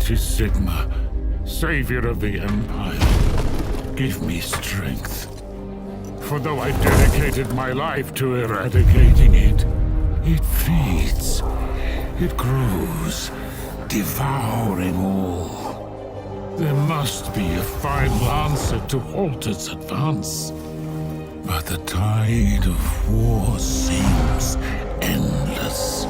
Mighty Sigma, savior of the Empire, give me strength. For though I dedicated my life to eradicating it, it feeds, it grows, devouring all. There must be a final answer to halt its advance. But the tide of war seems endless.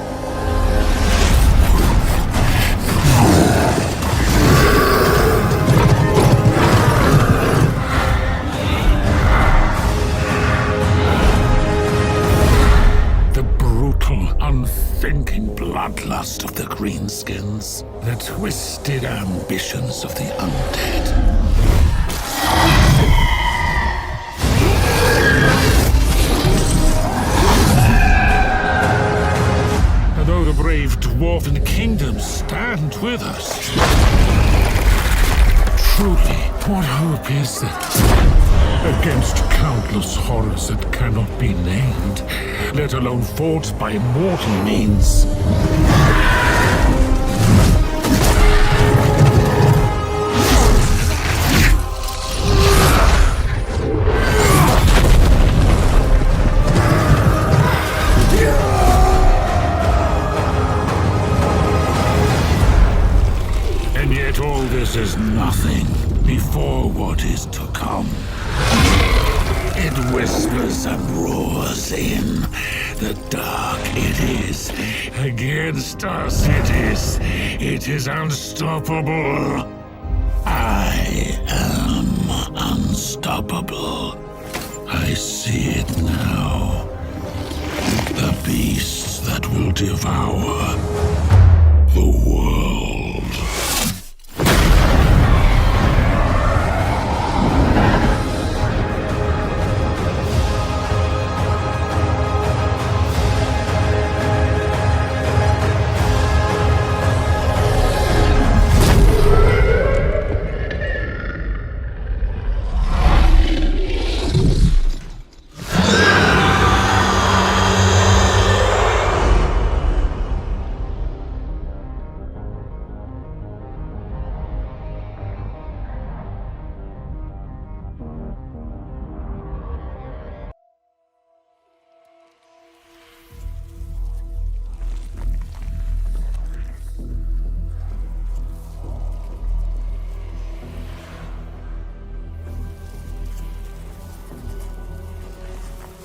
The brutal, unthinking bloodlust of the greenskins, the twisted ambitions of the undead. Though the brave dwarven kingdoms stand with us. Truly, what hope is there? Against countless horrors that cannot be named, let alone fought by mortal means. This is nothing before what is to come. It whispers and roars in. The dark it is. Against us it is unstoppable. I am unstoppable. I see it now. The beasts that will devour the world.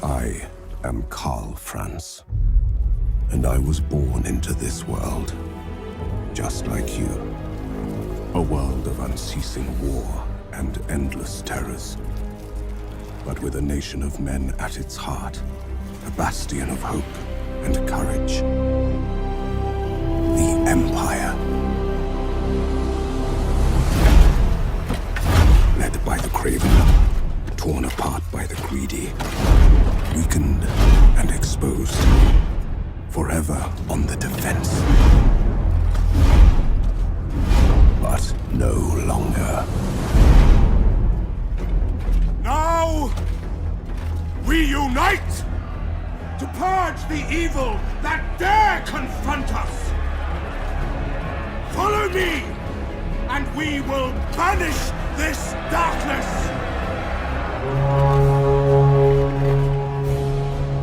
I am Karl Franz, and I was born into this world, just like you. A world of unceasing war and endless terrors, but with a nation of men at its heart, a bastion of hope and courage. The Empire. Led by the craven, torn apart by the greedy, weakened and exposed, forever on the defense. But no longer. Now, we unite to purge the evil that dare confront us. Follow me, and we will banish this darkness.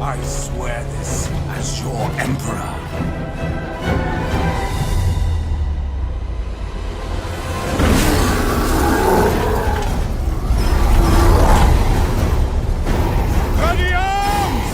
I swear this as your emperor. Ready arms!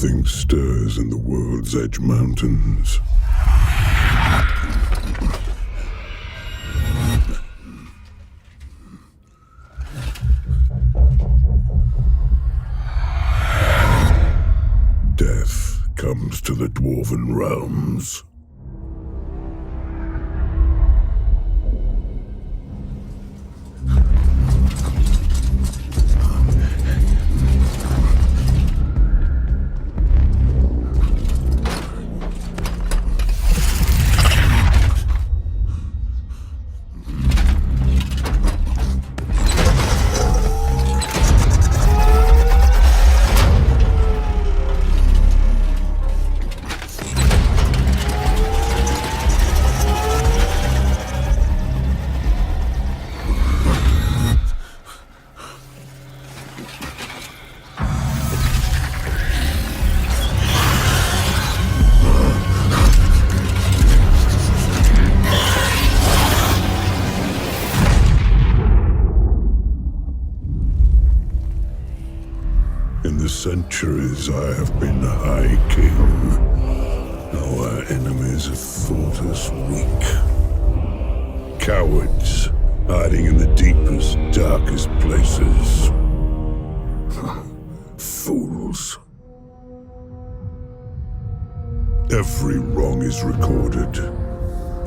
Something stirs in the World's Edge Mountains. Death comes to the Dwarven realms. Centuries I have been High King. Our enemies have thought us weak. Cowards, hiding in the deepest, darkest places. Fools. Every wrong is recorded.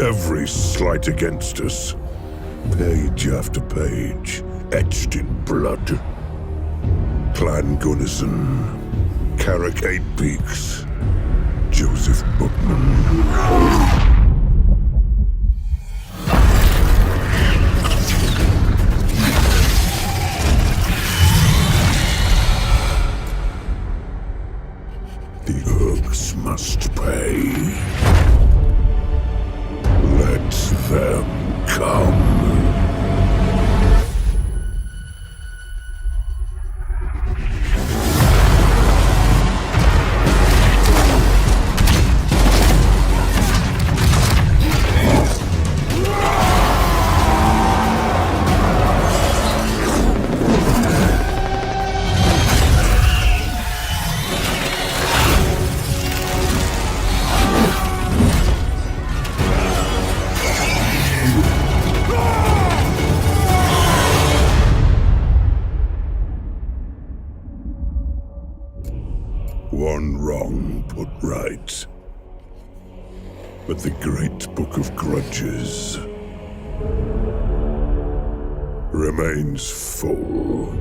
Every slight against us. Page after page, etched in blood. Clan Gunnison, Carrick Eight Peaks, Joseph Bookman. The Orcs must pay. Let them come. One wrong put right. But the great book of grudges remains full.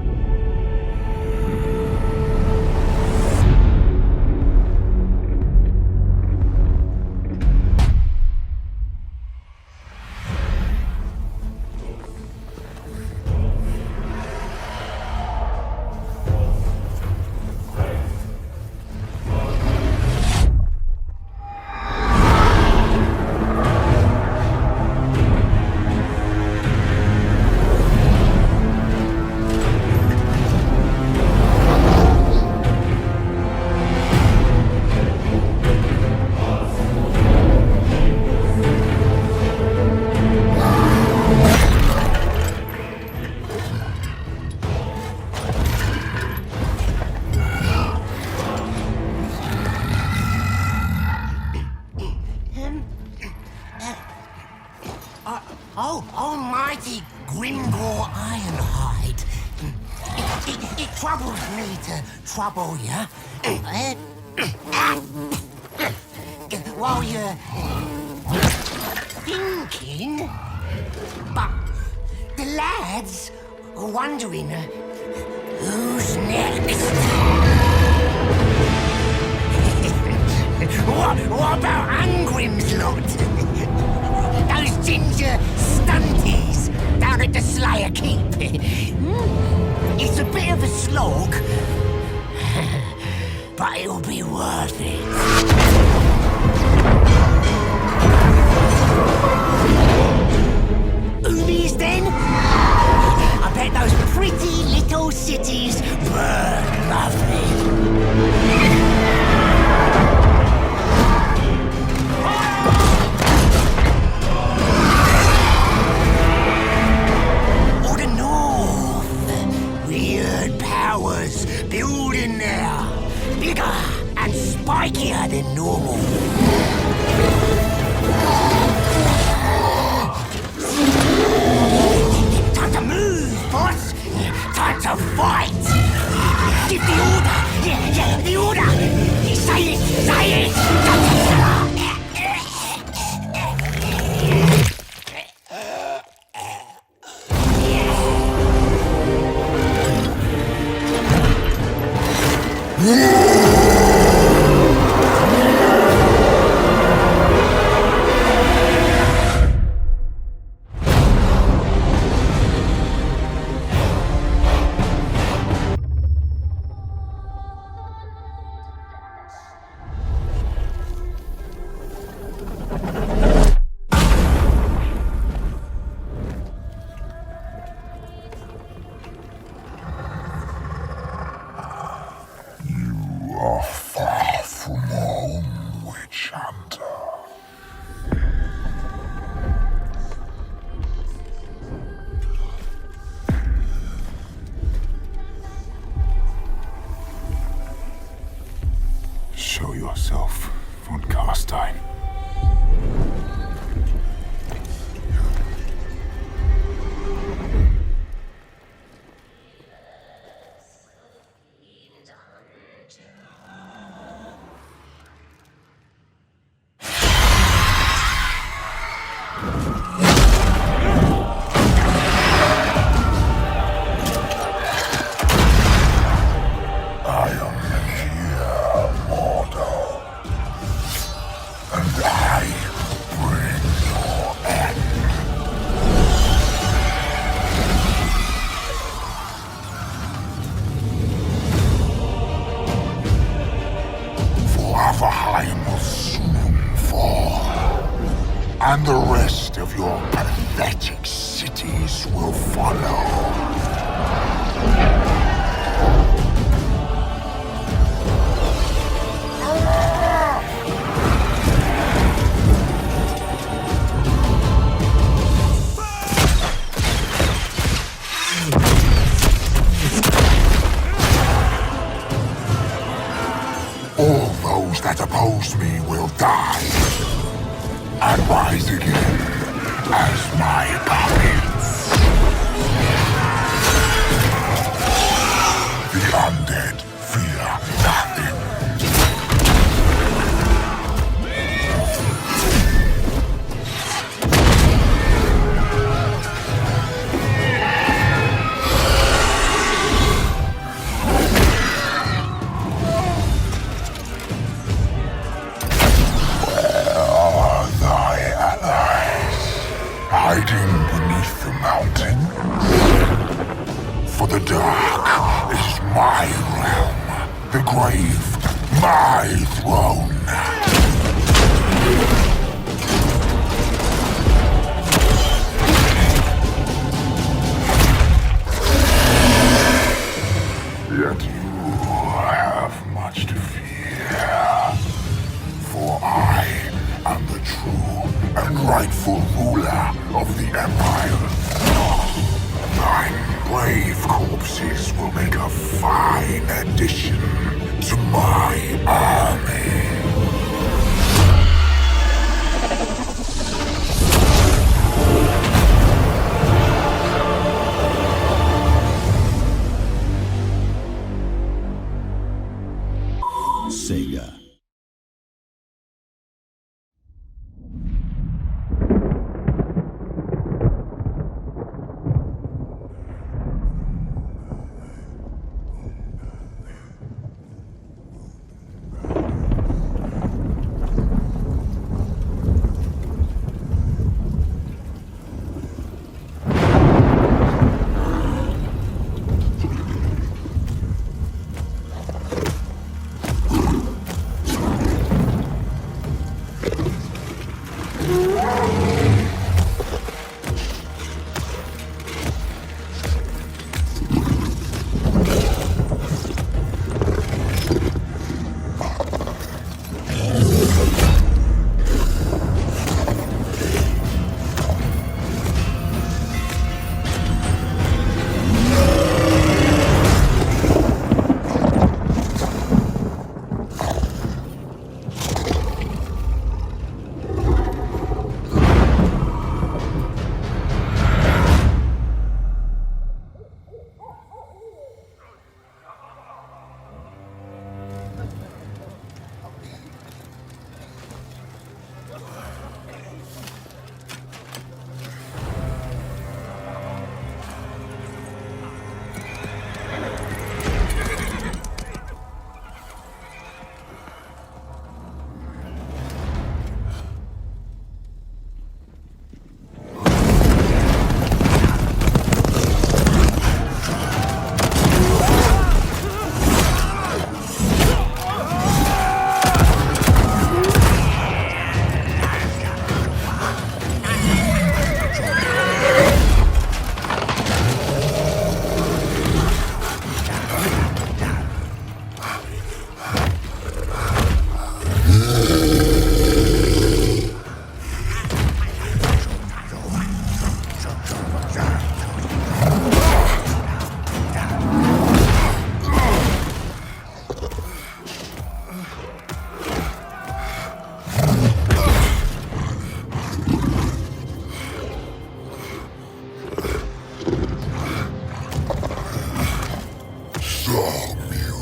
Almighty Grimgor Ironhide. It troubles me to trouble you. While you're thinking. But the lads are wondering who's next. What about Angrim's lot? Those ginger stunties down at the Slayer Keep. It's a bit of a slog, but it'll be worth it. Umis then? I bet those pretty little cities burn lovely. Building there, bigger and spikier than normal. Time to move, boss! Time to fight! Give the order! Yeah, the order! Say it! Say it! Show yourself, Von Carstein. And the rest of your pathetic cities will follow. All those that oppose me will die. And rise again as my puppets. The undead fear nothing. Hiding beneath the mountain? For the dark is my realm, the grave my throne. Yet you have much to fear, for I am the true and rightful ruler of the Empire. Thine brave corpses will make a fine addition to my army. Sega. Some you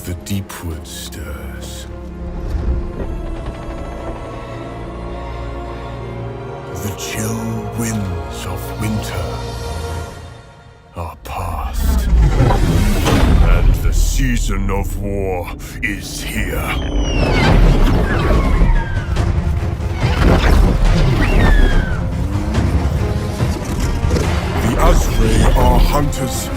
The deepwood stirs. The chill winds of winter are past. And the season of war is here. The Asray are hunters.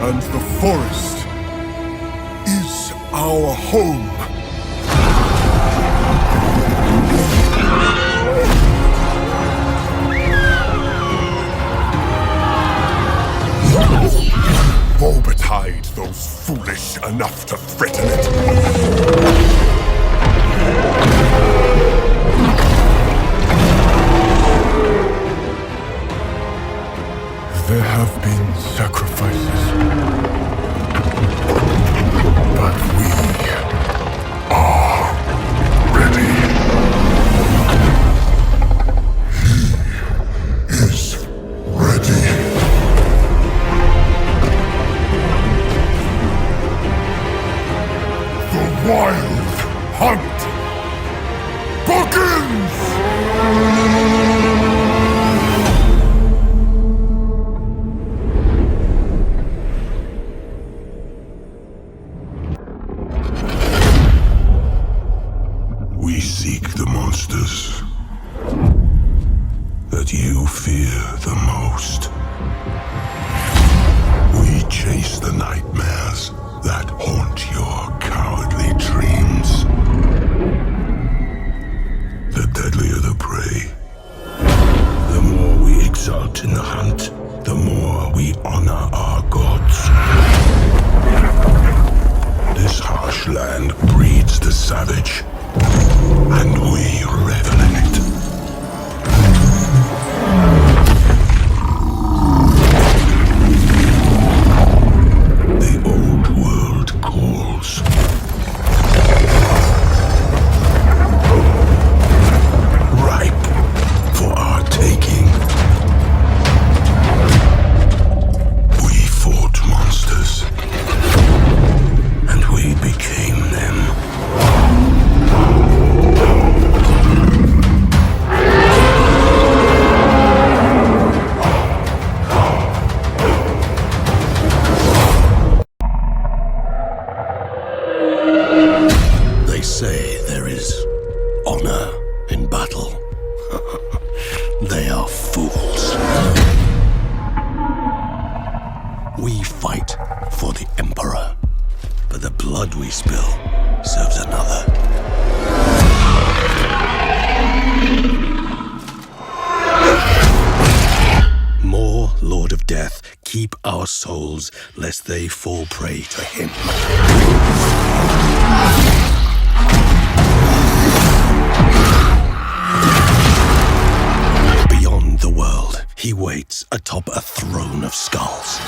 And the forest is our home. Woe betide those foolish enough to threaten it. There have been sacrifices, but we are ready. He is ready. The wild hunt begins! We seek the monsters that you fear the most. We chase the nightmares that haunt your cowardly dreams. The deadlier the prey, the more we exult in the hunt, the more we honor our gods. This harsh land breeds the savage, and we revel in it. The old world calls. Ripe for our taking. We fought monsters. Emperor, but the blood we spill serves another. More, Lord of Death, keep our souls, lest they fall prey to him. Beyond the world, he waits atop a throne of skulls.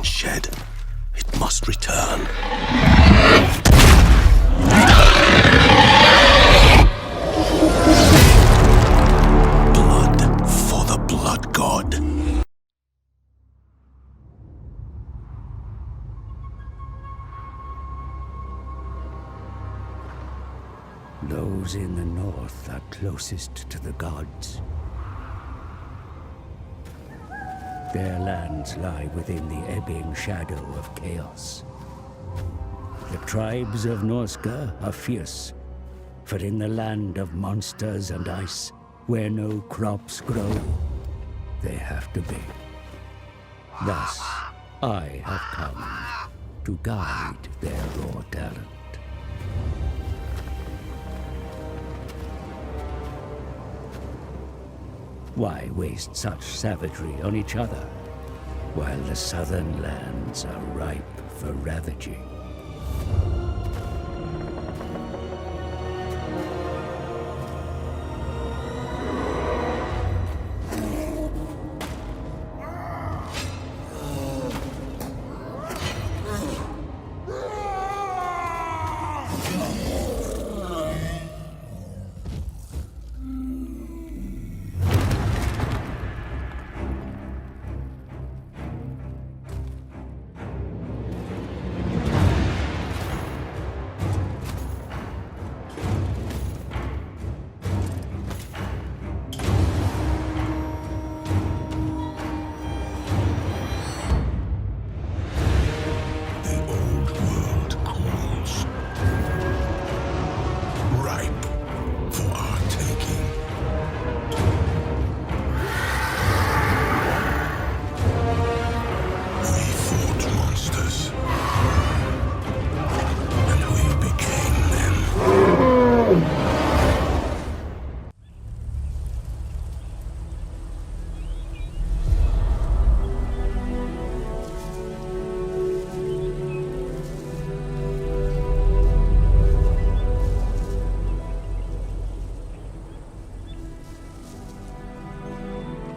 Shed. It must return. Blood for the Blood God. Those in the north are closest to the gods. Their lands lie within the ebbing shadow of chaos. The tribes of Norsca are fierce, for in the land of monsters and ice, where no crops grow, they have to be. Thus, I have come to guide their raw talent. Why waste such savagery on each other, while the southern lands are ripe for ravaging?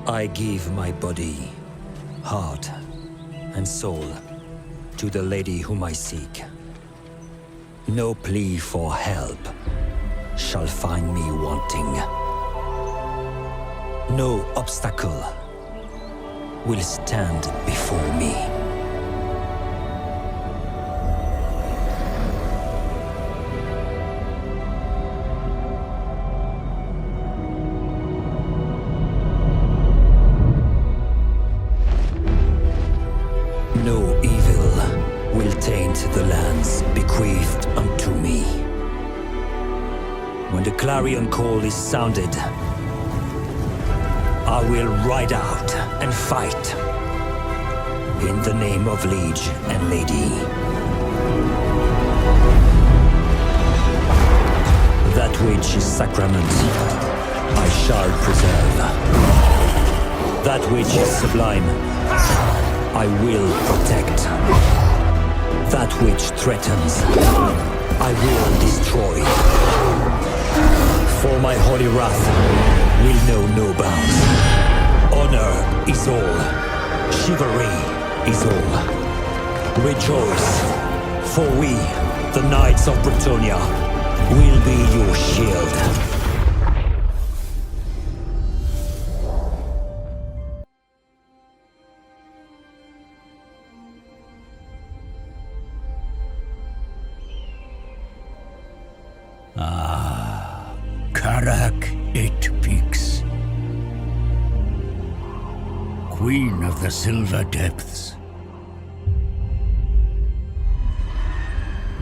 I give my body, heart, and soul to the lady whom I seek. No plea for help shall find me wanting. No obstacle will stand before me. No evil will taint the lands bequeathed unto me. When the clarion call is sounded, I will ride out and fight in the name of liege and lady. That which is sacrament, I shall preserve. That which is sublime, I will protect. That which threatens, I will destroy. For my holy wrath will know no bounds. Honor is all. Chivalry is all. Rejoice, for we, the Knights of Brettonia, will be your shield. Karak it peaks. Queen of the Silver Depths,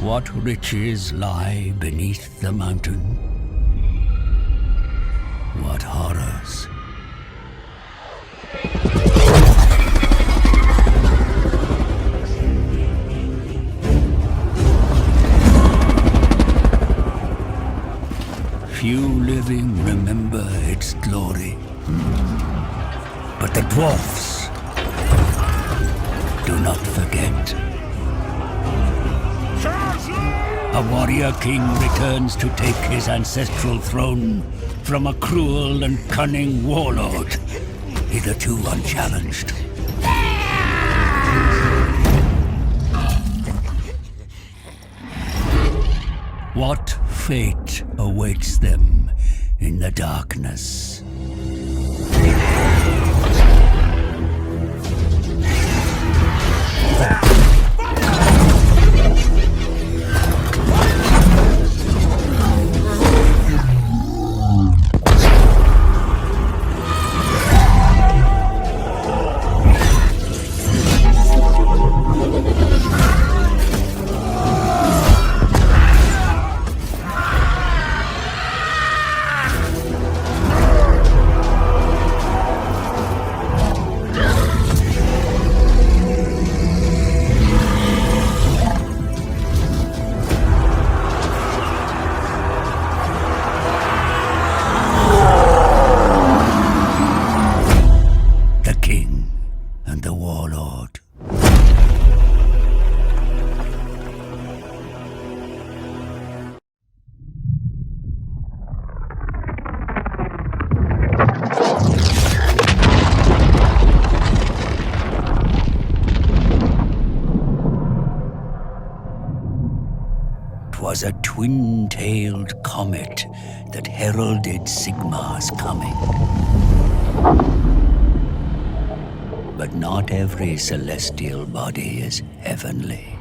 What riches lie beneath the mountain? What horrors? Few living remember its glory, but the Dwarfs do not forget. A warrior king returns to take his ancestral throne from a cruel and cunning warlord, hitherto unchallenged. What fate awaits them in the darkness? Was a twin-tailed comet that heralded Sigmar's coming. But not every celestial body is heavenly.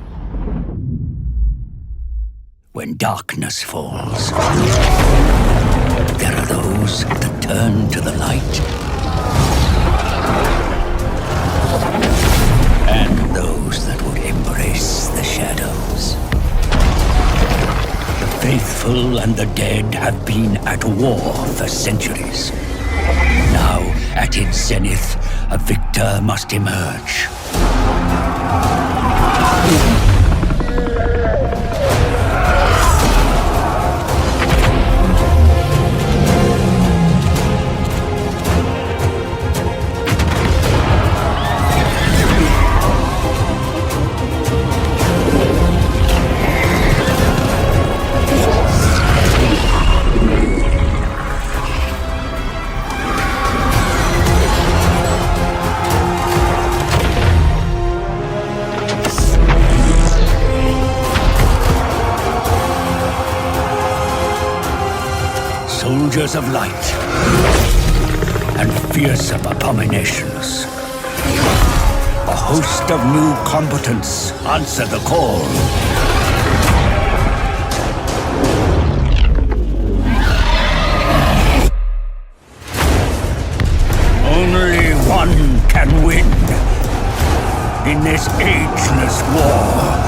When darkness falls, there are those that turn to the light, and those that would embrace the shadows. The faithful and the dead have been at war for centuries. Now, at its zenith, a victor must emerge. Soldiers of light and fearsome abominations. A host of new combatants answer the call. Only one can win in this ageless war.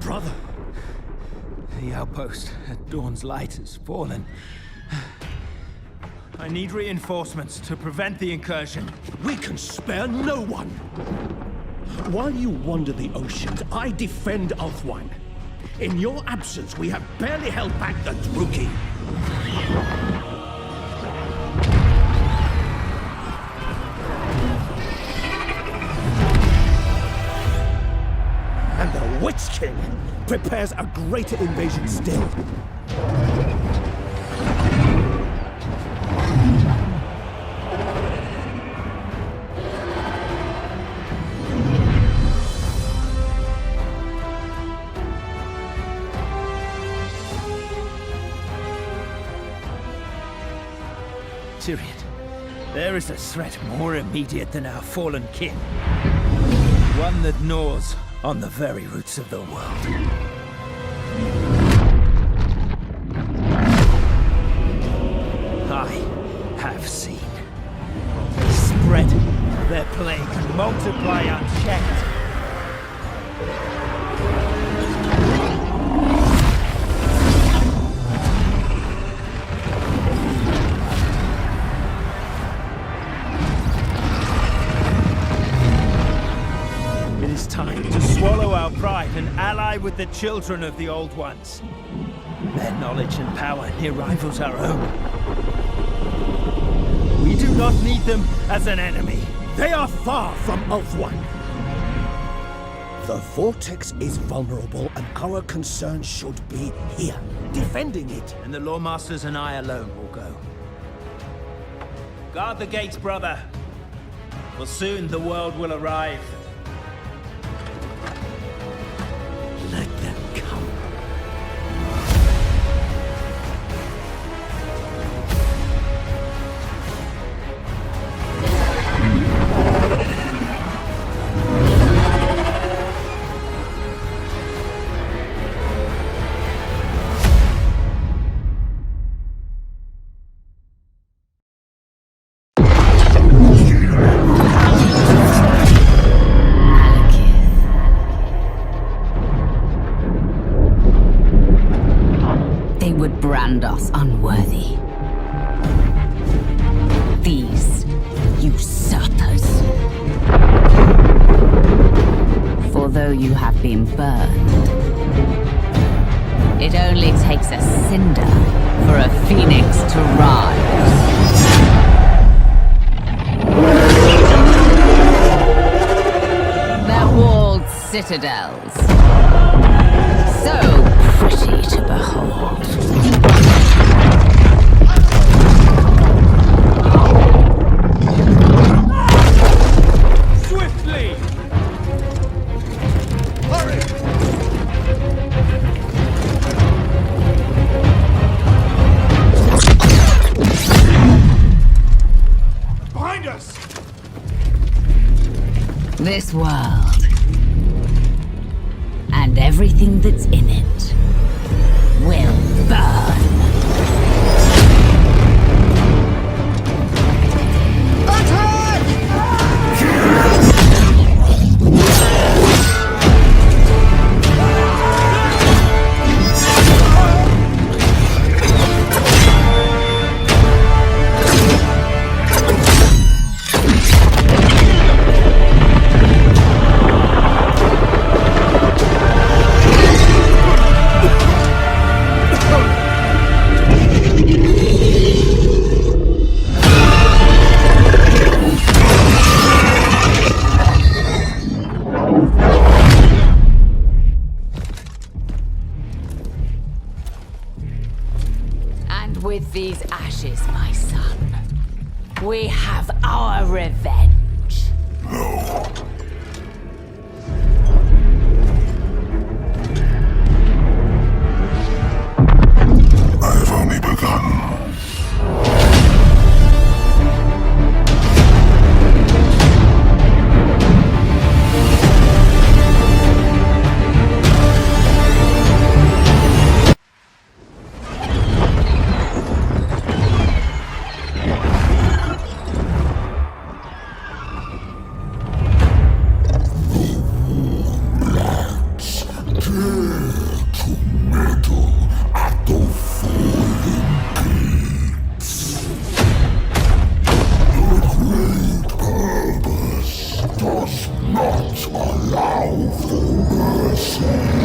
Brother! The outpost at Dawn's Light has fallen. I need reinforcements to prevent the incursion. We can spare no one! While you wander the oceans, I defend Ulthuan. In your absence, we have barely held back the Druki. And the Witch King prepares a greater invasion still. Tyrion, there is a threat more immediate than our fallen kin. One that gnaws on the very roots of the world. I have seen. Spread their plague and multiply unchecked. Swallow our pride and ally with the children of the Old Ones. Their knowledge and power near rivals our own. We do not need them as an enemy. They are far from Ulthuan. The Vortex is vulnerable, and our concern should be here, defending it. And the Lawmasters and I alone will go. Guard the gates, brother. For soon the world will arrive. Let them come. Brand us unworthy. These usurpers. For though you have been burned, it only takes a cinder for a phoenix to rise. Their walled citadels, so pretty to behold. Swiftly! Hurry! Behind us! This world, and everything that's in it, will burn. With these ashes, my son, we have our revenge. No. I've only begun. Dare to meddle at the fallen gates. The great purpose does not allow for mercy.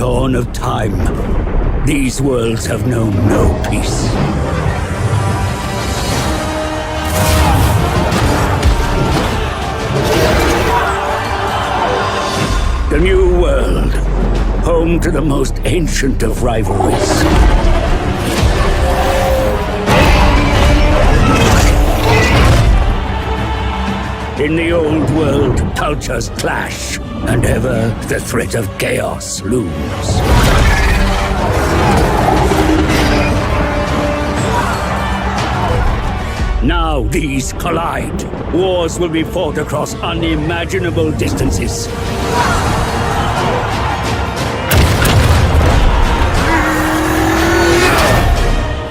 dawn of time, these worlds have known no peace. The New World, home to the most ancient of rivalries. In the old world, cultures clash, and ever the threat of chaos looms. Now these collide. Wars will be fought across unimaginable distances.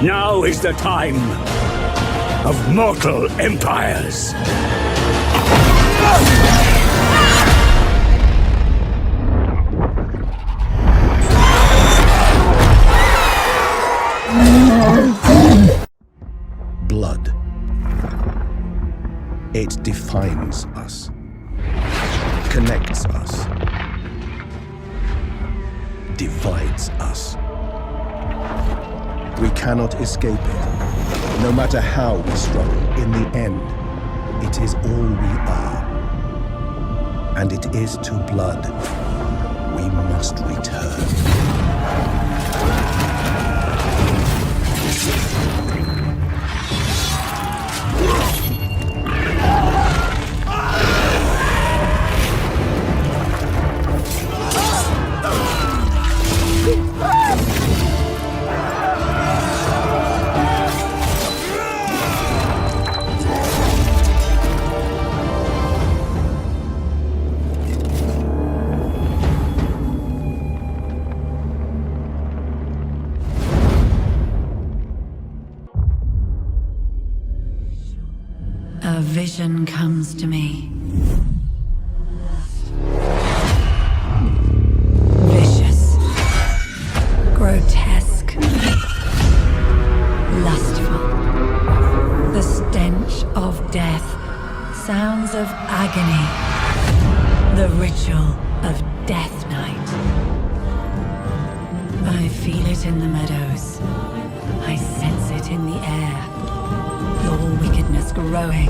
Now is the time of mortal empires. Blood. It defines us, connects us, divides us. We cannot escape it. No matter how we struggle, in the end, it is all we are. And it is to blood we must return. A vision comes to me. Vicious. Grotesque. Lustful. The stench of death. Sounds of agony. The ritual of Death Night. I feel it in the meadows. I sense it in the air. Your wickedness growing.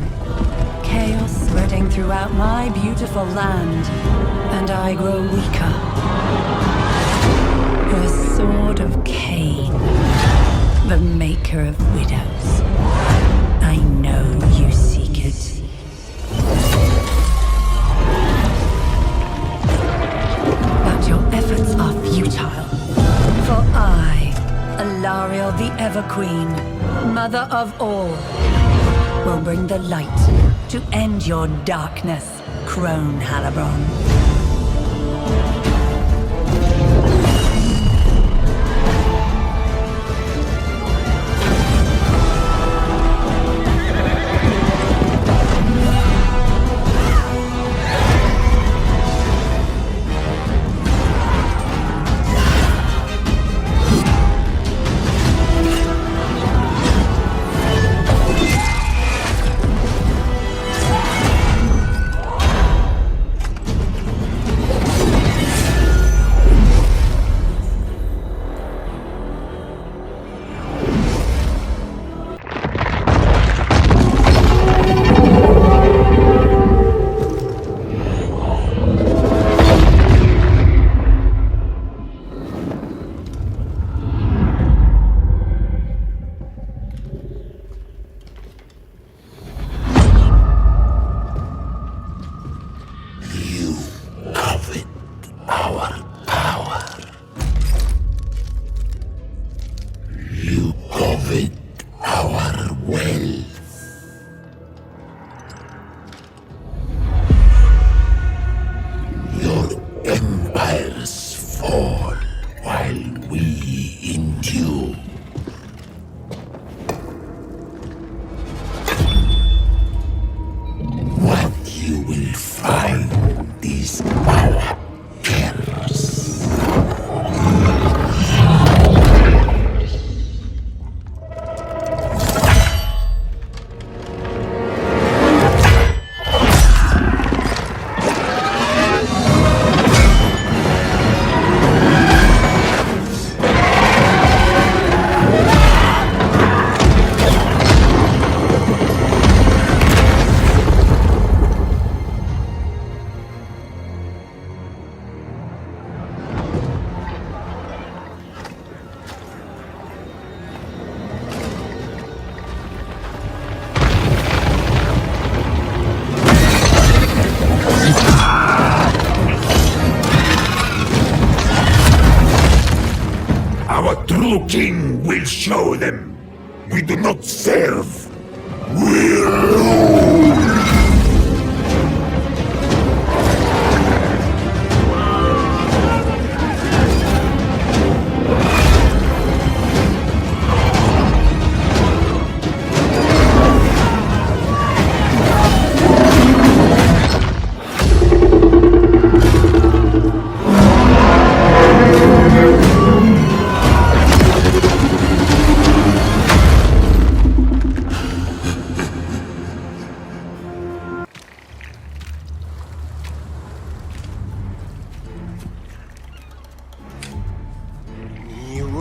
Chaos spreading throughout my beautiful land. And I grow weaker. The sword of Cain. The maker of widows. I know you seek it. But your efforts are futile. For I, Alariel the Everqueen, Mother of all, will bring the light to end your darkness, Crone Halabron. True king will show them. We do not serve. We rule.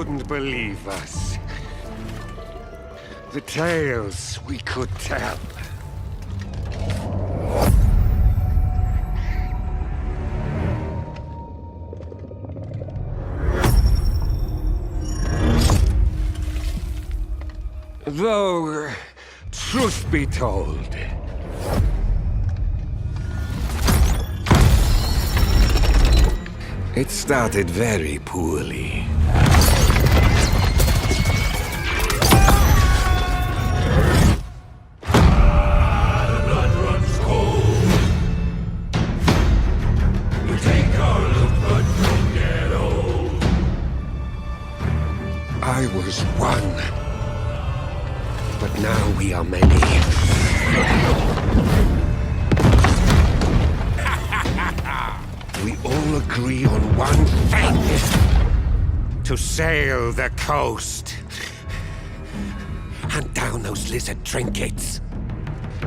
wouldn't believe us. The tales we could tell. Though, truth be told, it started very poorly. The blood runs cold. We take our look, but don't get old. I was one. But now we are many. We all agree on one thing. To sail the coast. Hunt down those lizard trinkets.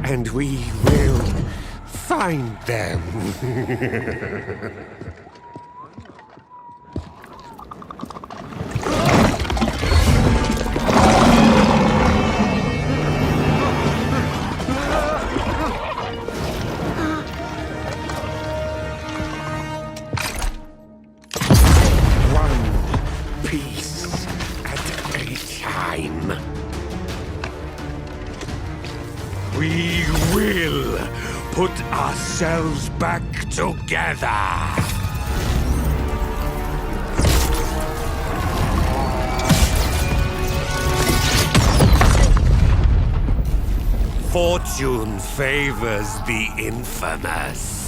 And we will find them. We will put ourselves back together. Fortune favors the infamous.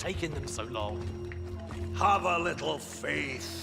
taking them so long? Have a little faith.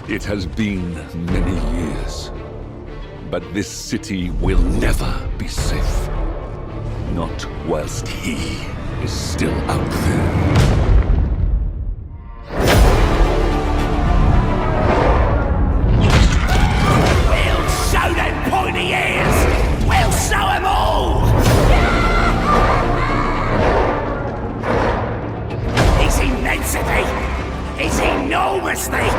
It has been many years, but this city will never be safe. Not whilst he is still out there. We'll show them pointy ears! We'll show them all! His immensity, his enormously,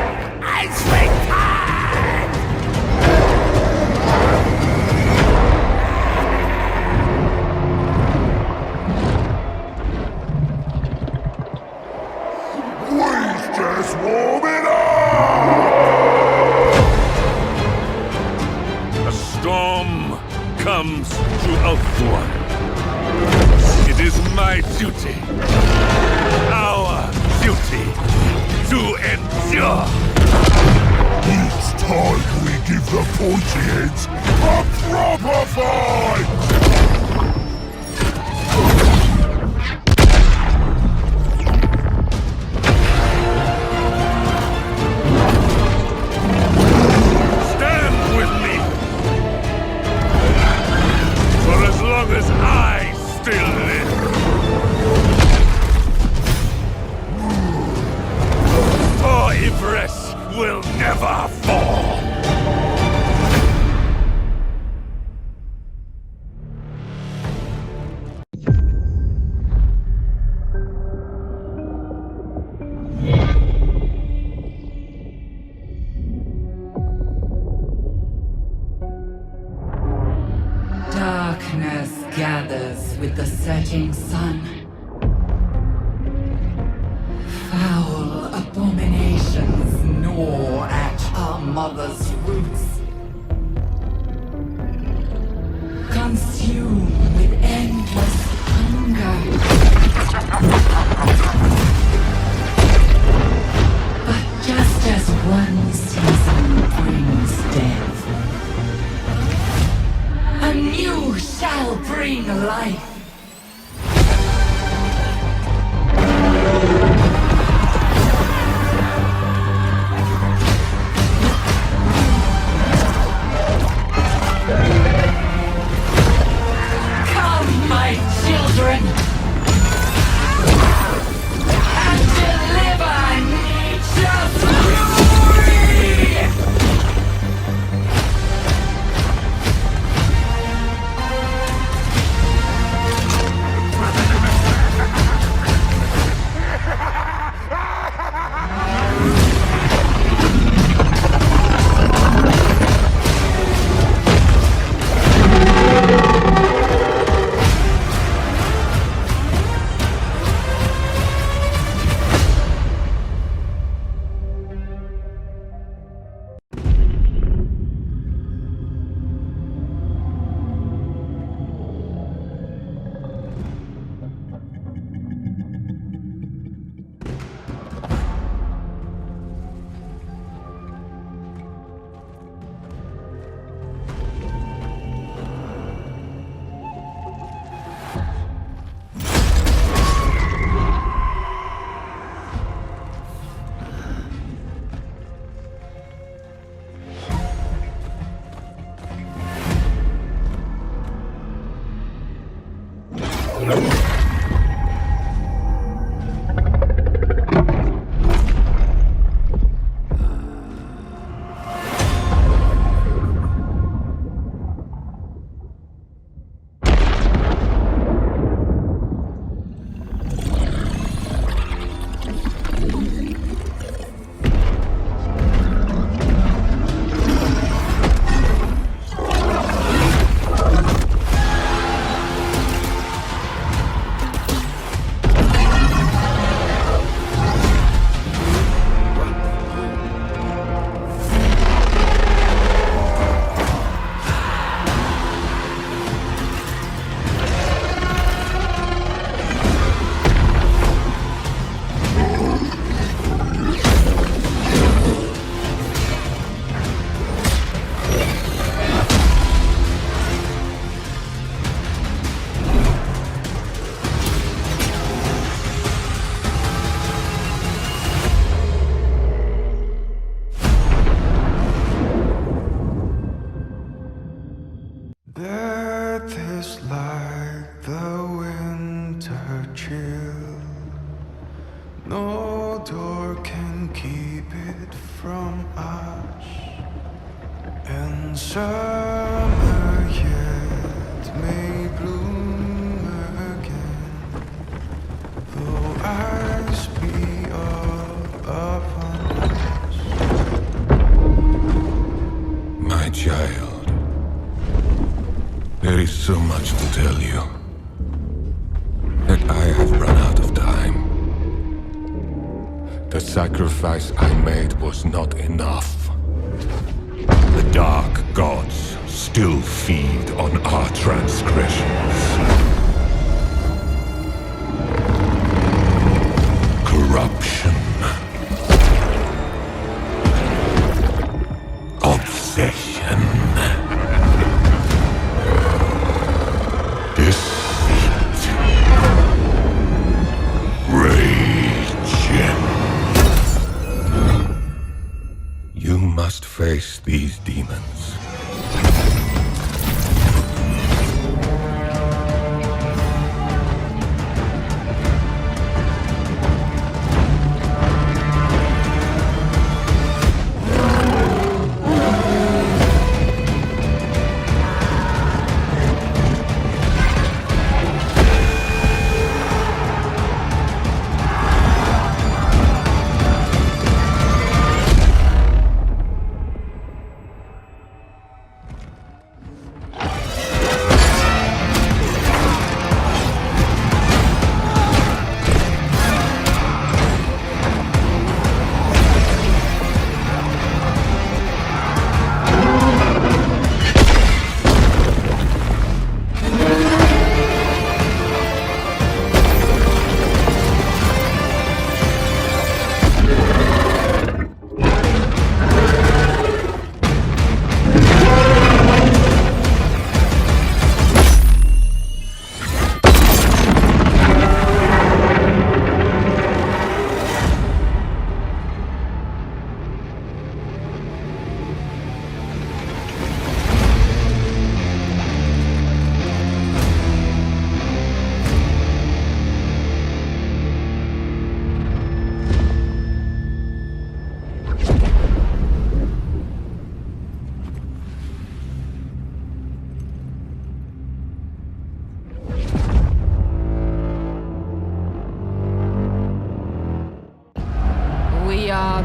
has returned! We're just warming up! A storm comes to Ulthuan. It is my duty, our duty, to endure. It's time we give the pointy heads a proper fight! Stand with me! For as long as I still live. For Ivres will never fall! Darkness gathers with the setting sun. Foul abominations gnaw at our mother's roots. Consume with endless hunger. But just as one season brings death, a new will bring life. Come, my children, and deliver nature's glory! The sacrifice I made was not enough. The dark gods still feed on our transgressions. Corruption. Obsession. Deceit. Rage. You must face these demons.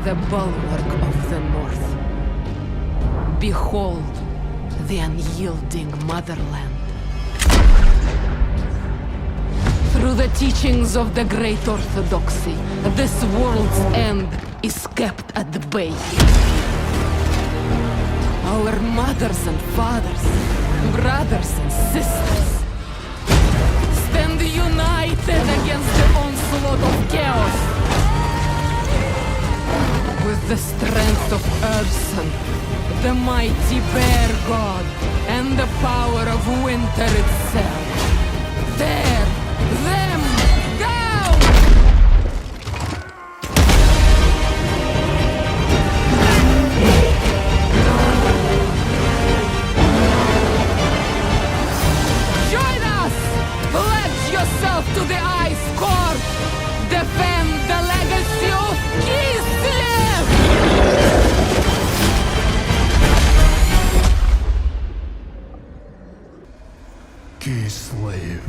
the bulwark of the North. Behold the unyielding motherland. Through the teachings of the Great Orthodoxy, this world's end is kept at the bay. Our mothers and fathers, brothers and sisters, stand united against the onslaught of chaos. With the strength of Urson, the mighty bear god, and the power of winter itself. Tear them down! Join us! Pledge yourself to the Ice Court! Defend the legacy of Kislev! Kislev.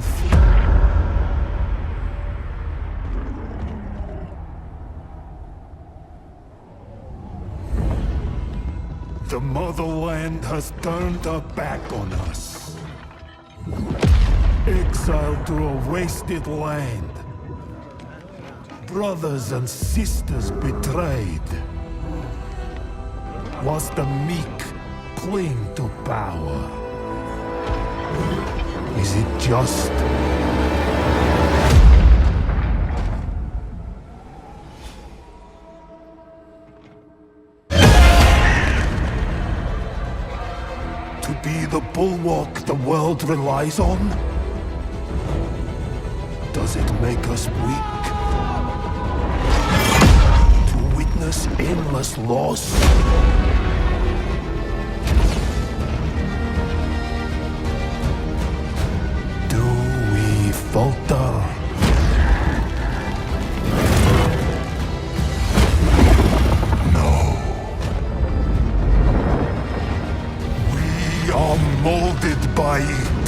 The motherland has turned her back on us. Exiled to a wasted land. Brothers and sisters betrayed. Whilst the meek cling to power. Is it just? To be the bulwark the world relies on? Does it make us weak? To witness endless loss? Do we falter? Molded by it.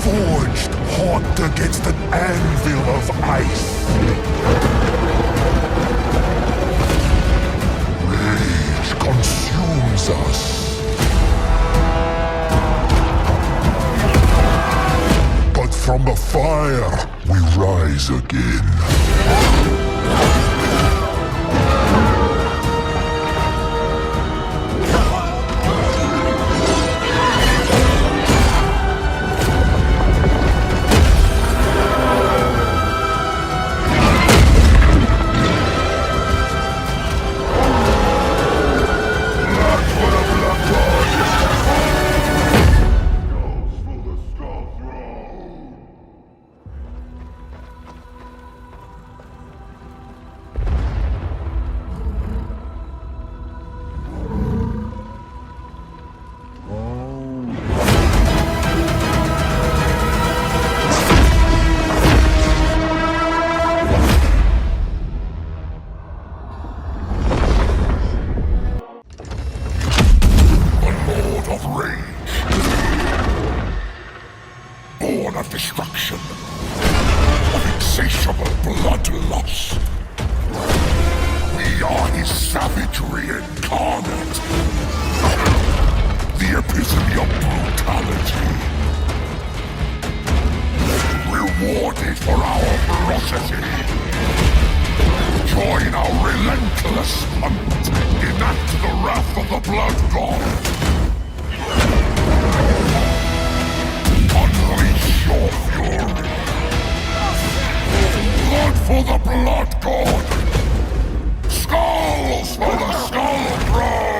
Forged hot against an anvil of ice. Rage consumes us. But from the fire, we rise again. Of destruction, of insatiable bloodlust. We are his savagery incarnate, the epitome of brutality. Rewarded for our ferocity. Join our relentless hunt, enact the wrath of the Blood God. Unleash your fury! Blood for the Blood God! Skulls for the Skull Throne!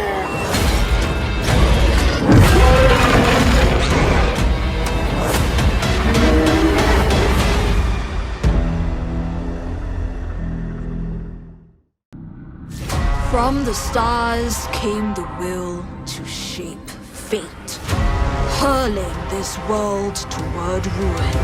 From the stars came the will to shape fate, hurling this world toward ruin.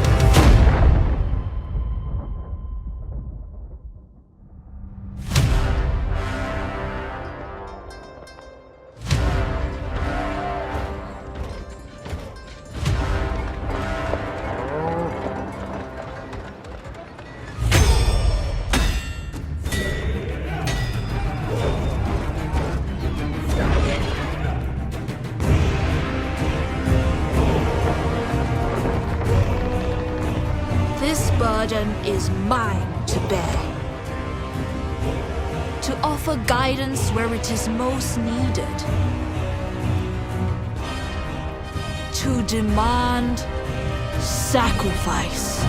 burden is mine to bear. To offer guidance where it is most needed. To demand sacrifice.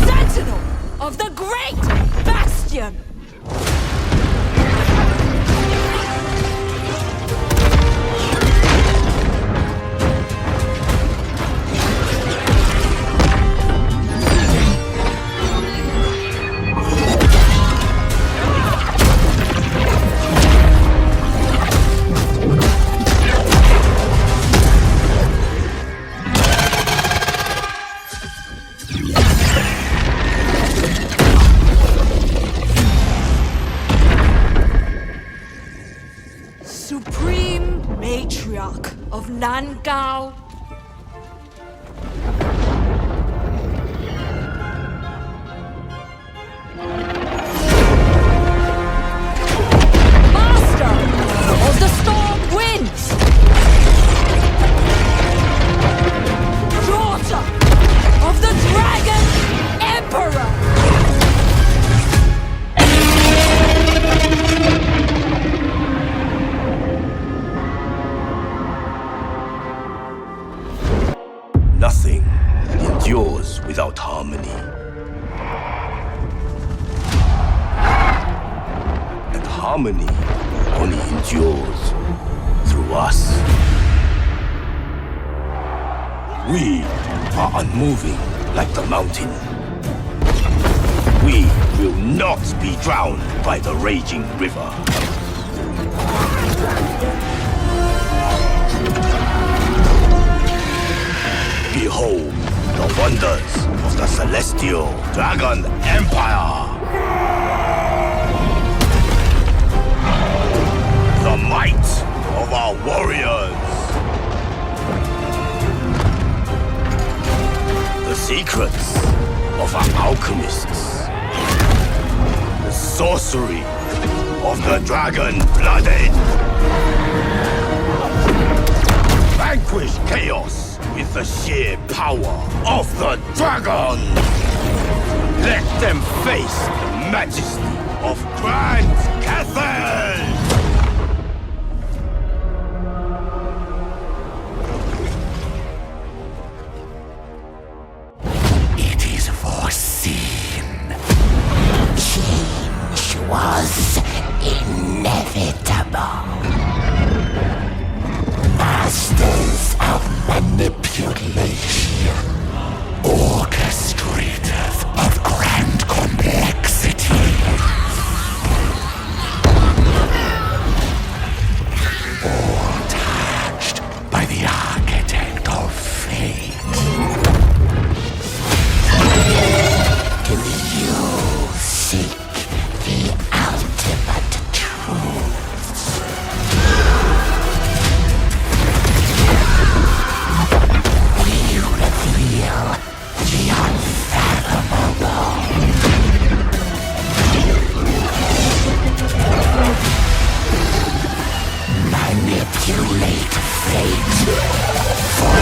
Sentinel of the Great Bastion! Nangao. Master of the storm winds. Daughter of the dragon emperor. Nothing endures without harmony. And harmony only endures through us. We are unmoving like the mountain. We will not be drowned by the raging river. Behold the wonders of the Celestial Dragon Empire! The might of our warriors! The secrets of our alchemists! The sorcery of the dragon-blooded! Vanquish chaos! With the sheer power of the dragon! Let them face the majesty of Grand Cathay! It is foreseen. Change was inevitable. Masters of manipulation, orchestrators of grand complexity, all touched by the architect of fate. Can you seek the ultimate truth? The unfathomable. Manipulate fate for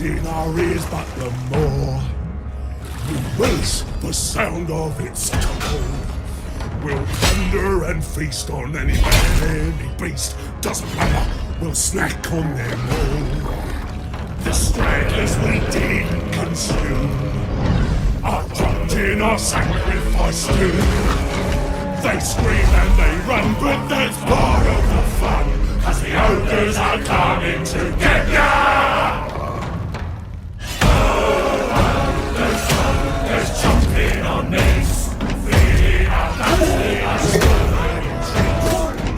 in our ears, but the more we race the sound of its tone. We'll thunder and feast on any beast, doesn't matter, we'll snack on them all. The stragglers we did consume are dropped in our sacrifice too. They scream and they run, but that's part of the fun, 'cause the ogres are coming to get ya! There's jumping on knees, feeling our guts, they are swirling trees,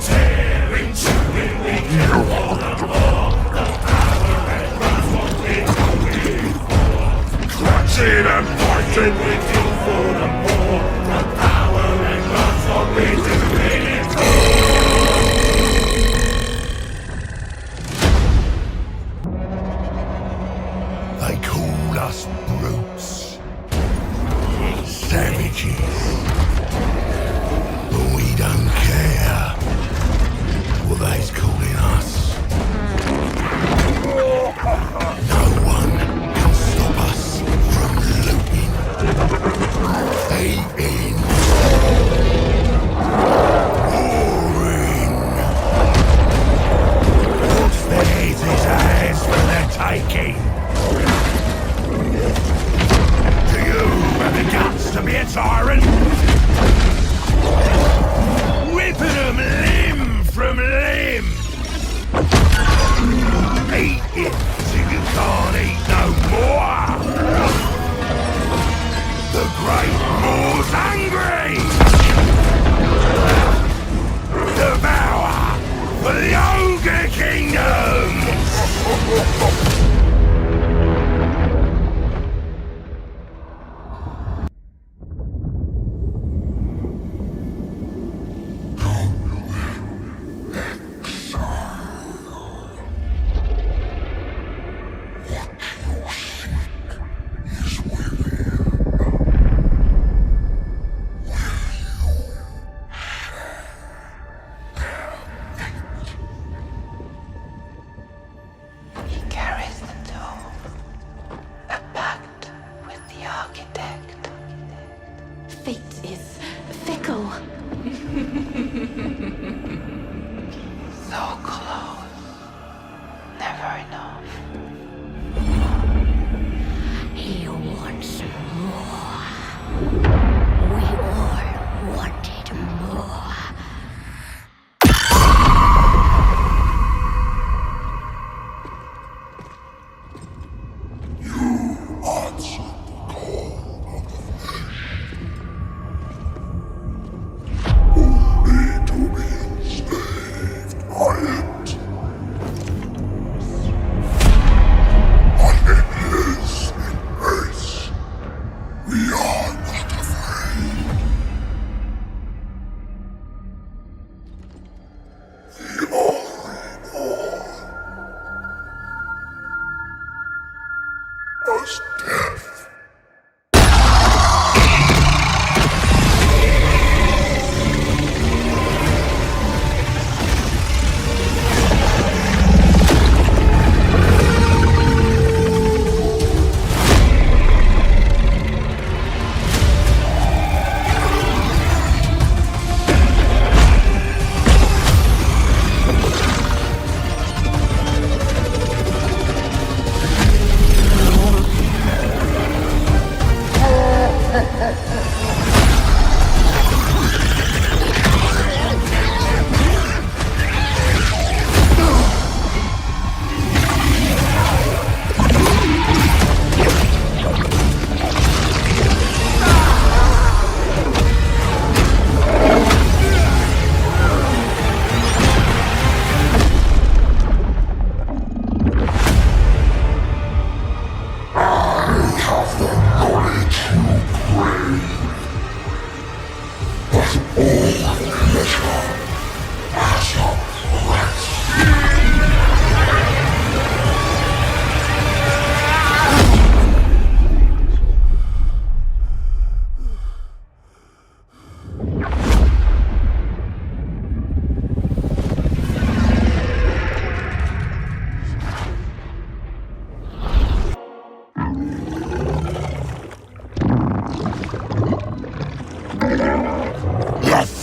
tearing, chewing, we kill all the more. The power and grudge what we're going for. Clutching and fighting, we kill for the more. The power and grudge what we're doing it for. They call us brutes. Savages. But we don't care what they's calling us. No one can stop us from looting, eating, warring. What's theirs is ours for the taking. Do you have the guts to be a tyrant? Ripping them limb from limb. Eat it till you can't eat no more. The Great Moor's hungry. Devour for the Ogre Kingdom.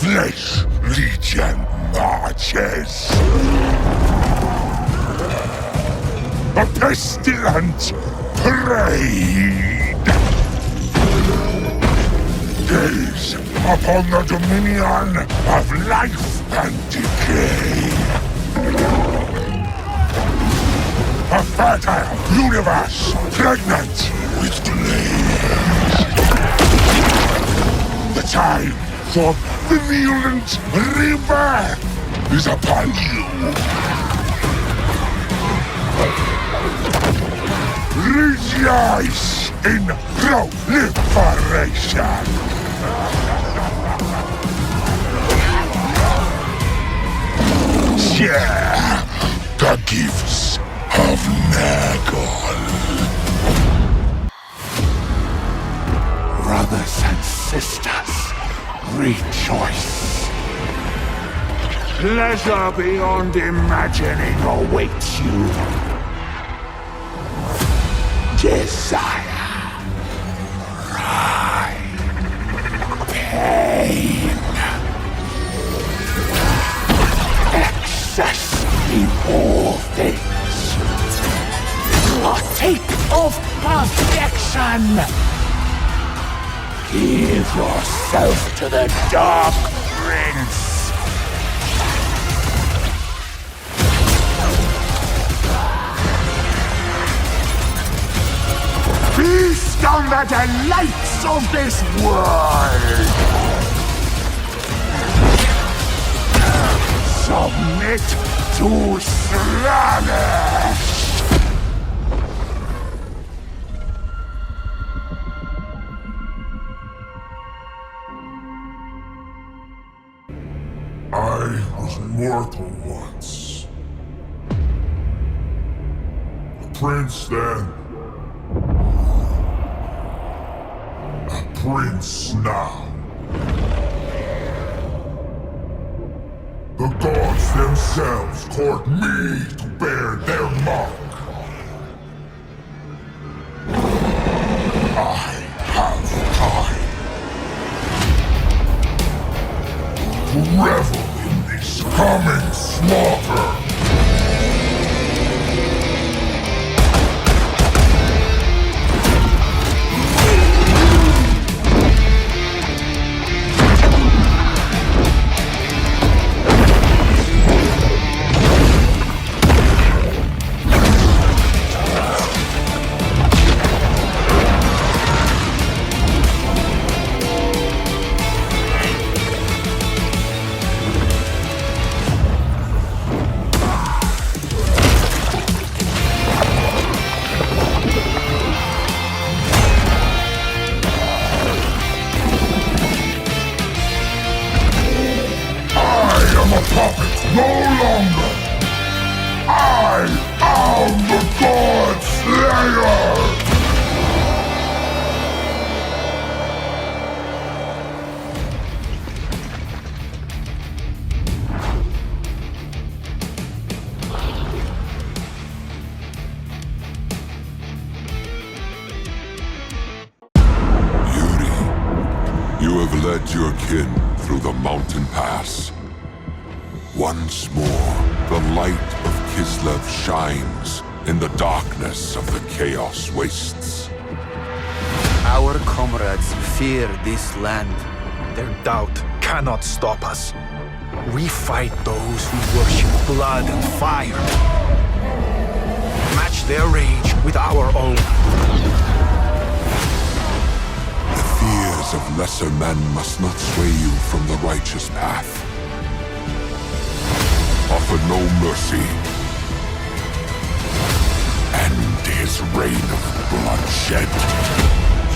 Flesh Legion marches. a pestilent parade. Gaze upon the dominion of life and decay. A fertile universe pregnant with delays. The time for violent rebirth is upon you. Rejoice in proliferation. Share the gifts of Nurgle. Brothers and sisters, rejoice. Pleasure beyond imagining awaits you. Desire, pride, pain, excess in all things. Partake of perfection. Give yourself to the Dark Prince. Feast on the delights of this world! Submit to Slaanesh! I was mortal once. A prince then. Prince now. The gods themselves court me to bear their mark. I have time to revel in this coming slaughter. No longer! I am the God Slayer! Yuri, you have led your kin through the mountain pass. Once more, the light of Kislev shines in the darkness of the Chaos Wastes. Our comrades fear this land. Their doubt cannot stop us. We fight those who worship blood and fire. Match their rage with our own. The fears of lesser men must not sway you from the righteous path. Offer no mercy. End his reign of bloodshed.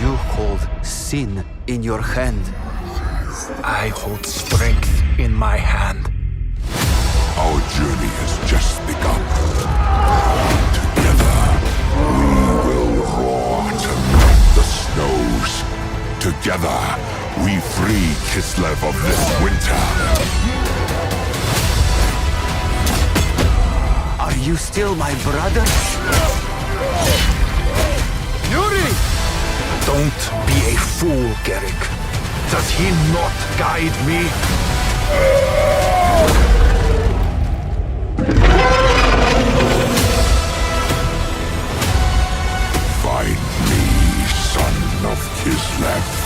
You hold sin in your hand. I hold strength in my hand. Our journey has just begun. Together, we will roar to melt the snows. Together, we free Kislev of this winter. Are you still my brother? Yuri! Don't be a fool, Garrick. Does he not guide me? of Kislev.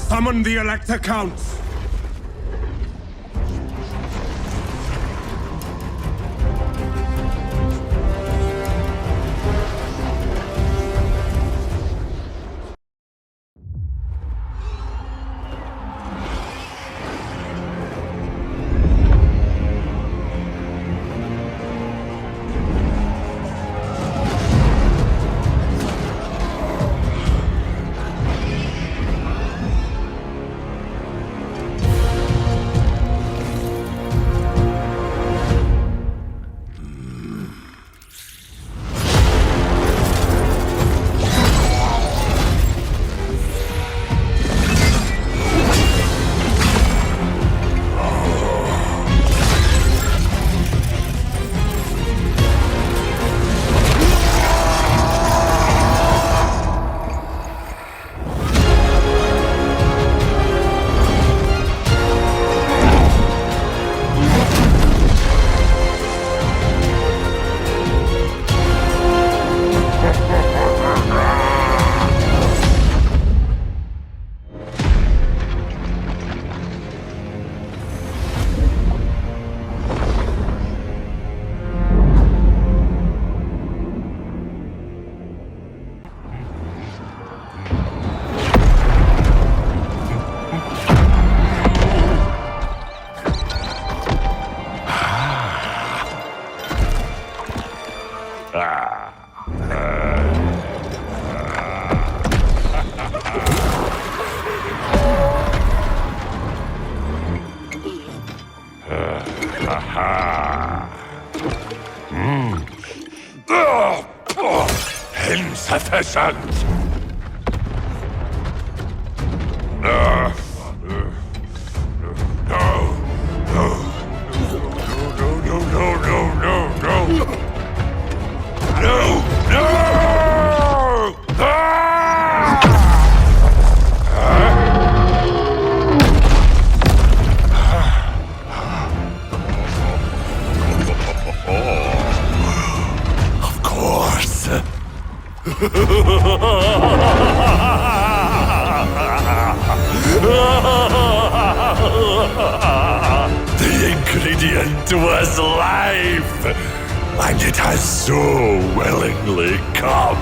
Summon the Elector Counts! Insufficient! The ingredient was life, and it has so willingly come.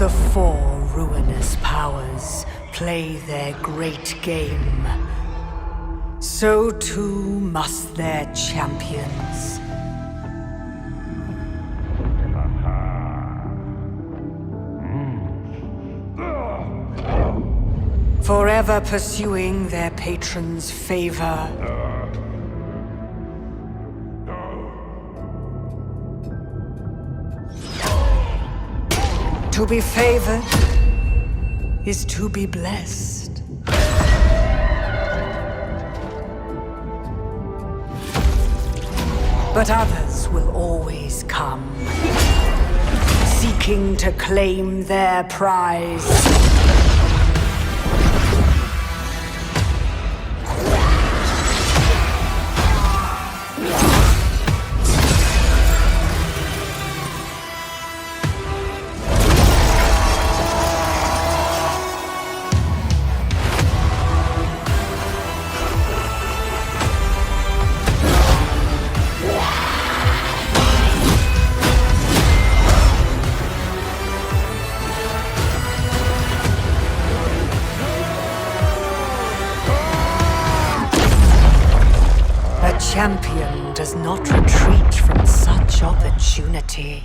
the four ruinous powers play their great game, so too must their champions. Forever pursuing their patron's favor. To be favored is to be blessed. But others will always come, seeking to claim their prize. Champion does not retreat from such opportunity.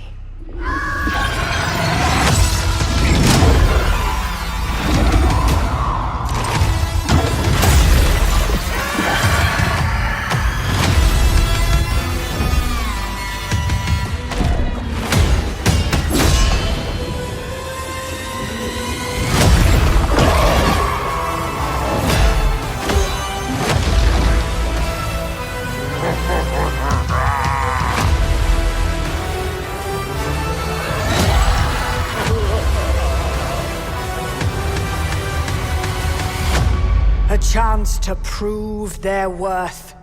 A chance to prove their worth.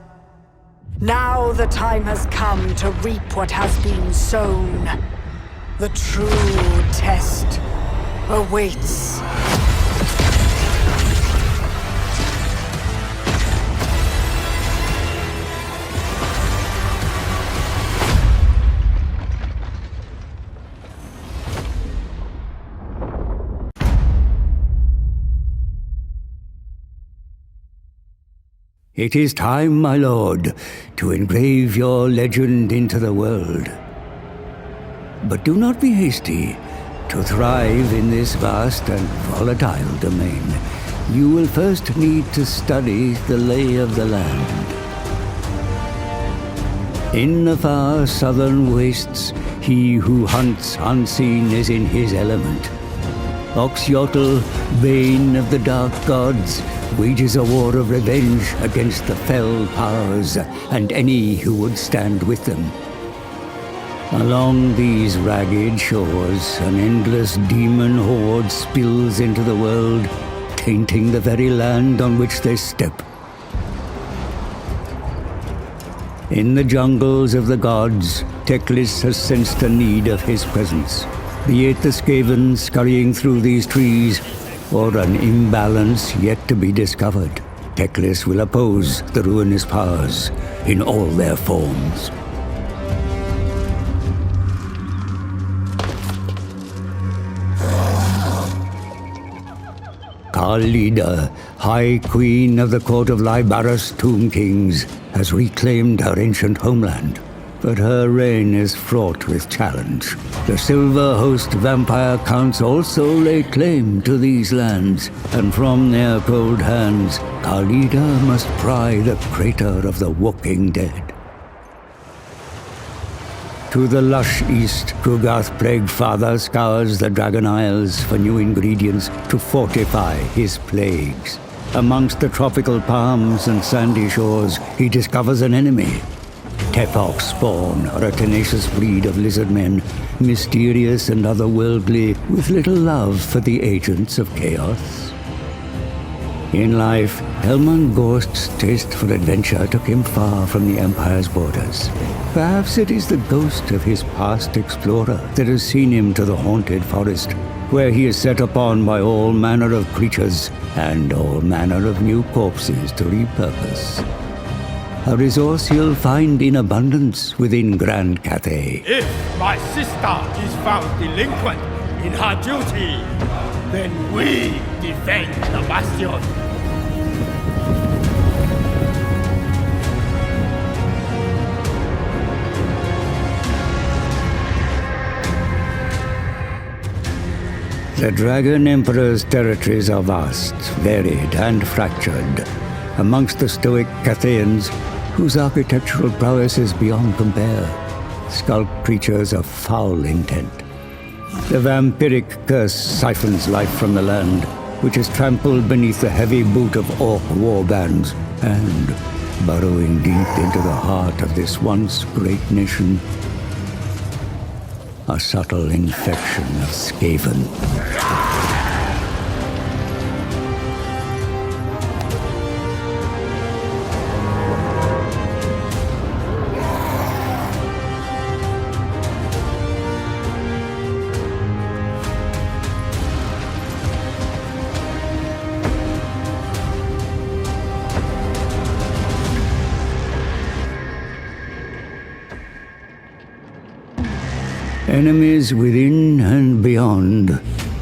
Now the time has come to reap what has been sown. The true test awaits. It is time, my lord, to engrave your legend into the world. But do not be hasty. To thrive in this vast and volatile domain, you will first need to study the lay of the land. In the far southern wastes, he who hunts unseen is in his element. Oxyotl, bane of the dark gods, wages a war of revenge against the fell powers and any who would stand with them. Along these ragged shores, an endless demon horde spills into the world, tainting the very land on which they step. In the jungles of the gods, Teclis has sensed the need of his presence. Be it the Skaven scurrying through these trees, or an imbalance yet to be discovered, Teclis will oppose the ruinous powers in all their forms. Karlida, High Queen of the Court of Lybaris Tomb Kings, has reclaimed her ancient homeland. But her reign is fraught with challenge. The Silver Host vampire counts also lay claim to these lands, and from their cold hands, Karlida must pry the crater of the walking dead. To the lush east, Krugarth Plaguefather scours the Dragon Isles for new ingredients to fortify his plagues. Amongst the tropical palms and sandy shores, he discovers an enemy. Tepok spawn are a tenacious breed of lizardmen, mysterious and otherworldly, with little love for the agents of chaos. In life, Helman Ghost's taste for adventure took him far from the Empire's borders. Perhaps it is the ghost of his past explorer that has seen him to the haunted forest, where he is set upon by all manner of creatures and all manner of new corpses to repurpose. A resource you'll find in abundance within Grand Cathay. If my sister is found delinquent, in her duty, then we defend the bastion. The Dragon Emperor's territories are vast, varied, and fractured. Amongst the stoic Cathayans, whose architectural prowess is beyond compare, skulk creatures of foul intent. The vampiric curse siphons life from the land, which is trampled beneath the heavy boot of orc warbands, and, burrowing deep into the heart of this once great nation, a subtle infection of Skaven. Enemies within and beyond,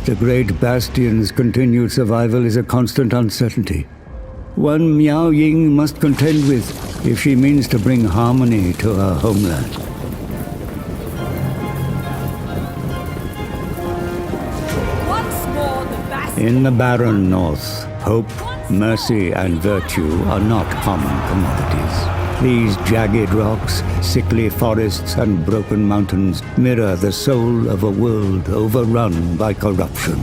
the great bastion's continued survival is a constant uncertainty. One Miao Ying must contend with if she means to bring harmony to her homeland. Once more the bastion. In the barren north, hope, mercy, and virtue are not common commodities. These jagged rocks, sickly forests, and broken mountains mirror the soul of a world overrun by corruption.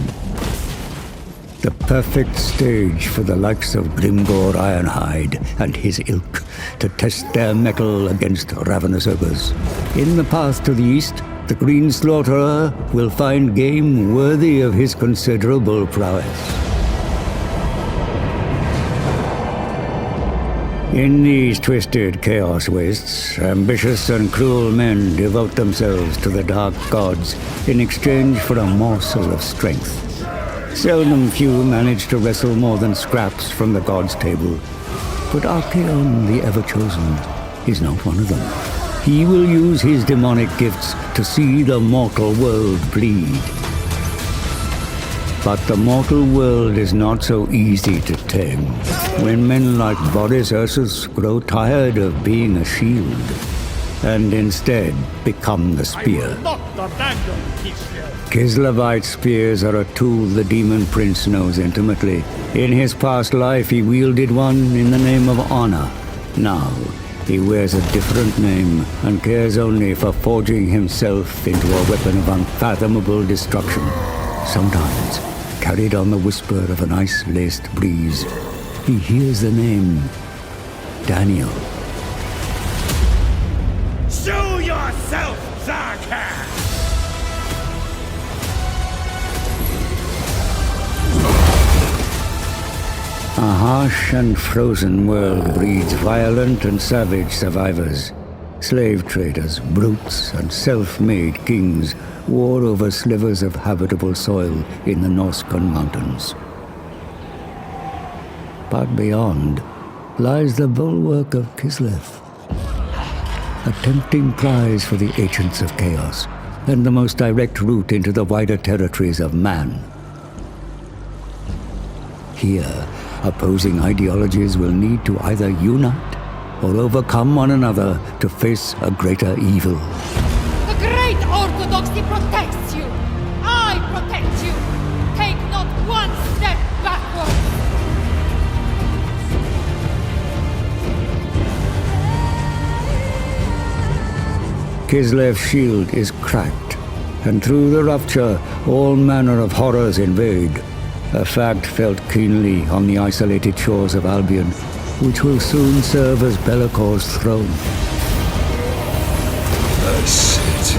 The perfect stage for the likes of Grimgor Ironhide and his ilk to test their mettle against ravenous ogres. In the path to the east, the Green Slaughterer will find game worthy of his considerable prowess. In these twisted chaos wastes, ambitious and cruel men devote themselves to the dark gods in exchange for a morsel of strength. Seldom few manage to wrestle more than scraps from the gods' table. But Archaon, the Ever-Chosen, is not one of them. He will use his demonic gifts to see the mortal world bleed. But the mortal world is not so easy to tame. When men like Boris Ursus grow tired of being a shield, and instead become the spear. Kislevite spears are a tool the Demon Prince knows intimately. In his past life he wielded one in the name of honor. Now, he wears a different name and cares only for forging himself into a weapon of unfathomable destruction. Sometimes, carried on the whisper of an ice-laced breeze, he hears the name Daniel. Show yourself, Zarkhan! A harsh and frozen world breeds violent and savage survivors. Slave traders, brutes, and self-made kings war over slivers of habitable soil in the Norscan mountains. But beyond lies the bulwark of Kislev, a tempting prize for the Ancients of Chaos, and the most direct route into the wider territories of man. Here, opposing ideologies will need to either unite or overcome one another to face a greater evil. The great Orthodoxy protects you. I protect you. Take not one step backward. Kislev's shield is cracked, and through the rupture, all manner of horrors invade. A fact felt keenly on the isolated shores of Albion, which will soon serve as Be'lakor's throne. I sit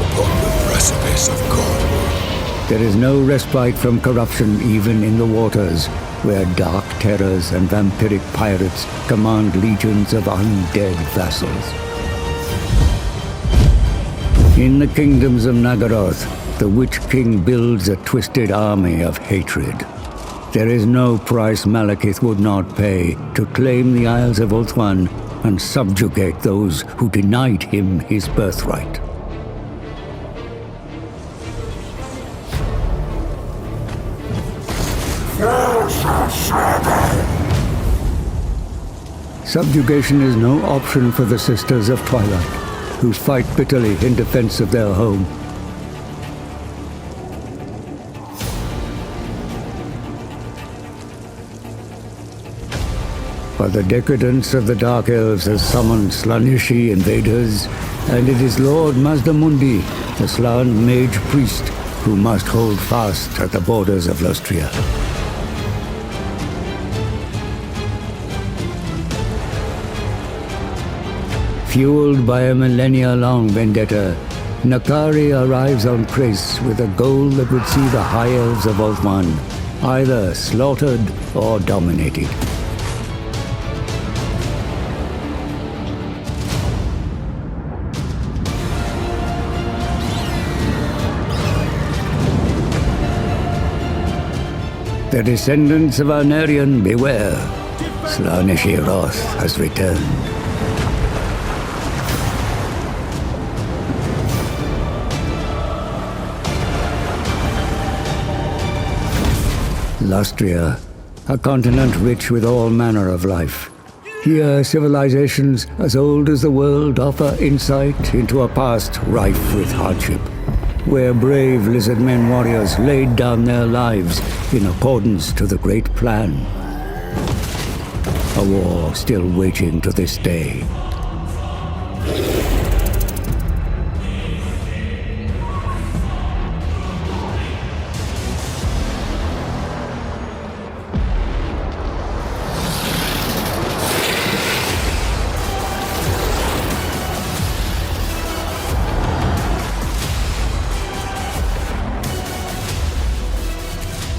upon the precipice of God. There is no respite from corruption even in the waters, where dark terrors and vampiric pirates command legions of undead vassals. In the kingdoms of Nagaroth, the Witch King builds a twisted army of hatred. There is no price Malekith would not pay to claim the Isles of Ulthuan and subjugate those who denied him his birthright. subjugation is no option for the Sisters of Twilight, who fight bitterly in defense of their home. But the decadence of the Dark Elves has summoned Slaaneshi invaders, and it is Lord Mazdamundi, the Slaan mage priest, who must hold fast at the borders of Lostria. Fueled by a millennia-long vendetta, Nakari arrives on Krace with a goal that would see the High Elves of Ulthuan either slaughtered or dominated. The descendants of Arnerian, beware. Slaaneshi wrath has returned. Lostria, a continent rich with all manner of life. Here, civilizations as old as the world offer insight into a past rife with hardship, where brave Lizardmen warriors laid down their lives in accordance to the Great Plan. A war still waging to this day.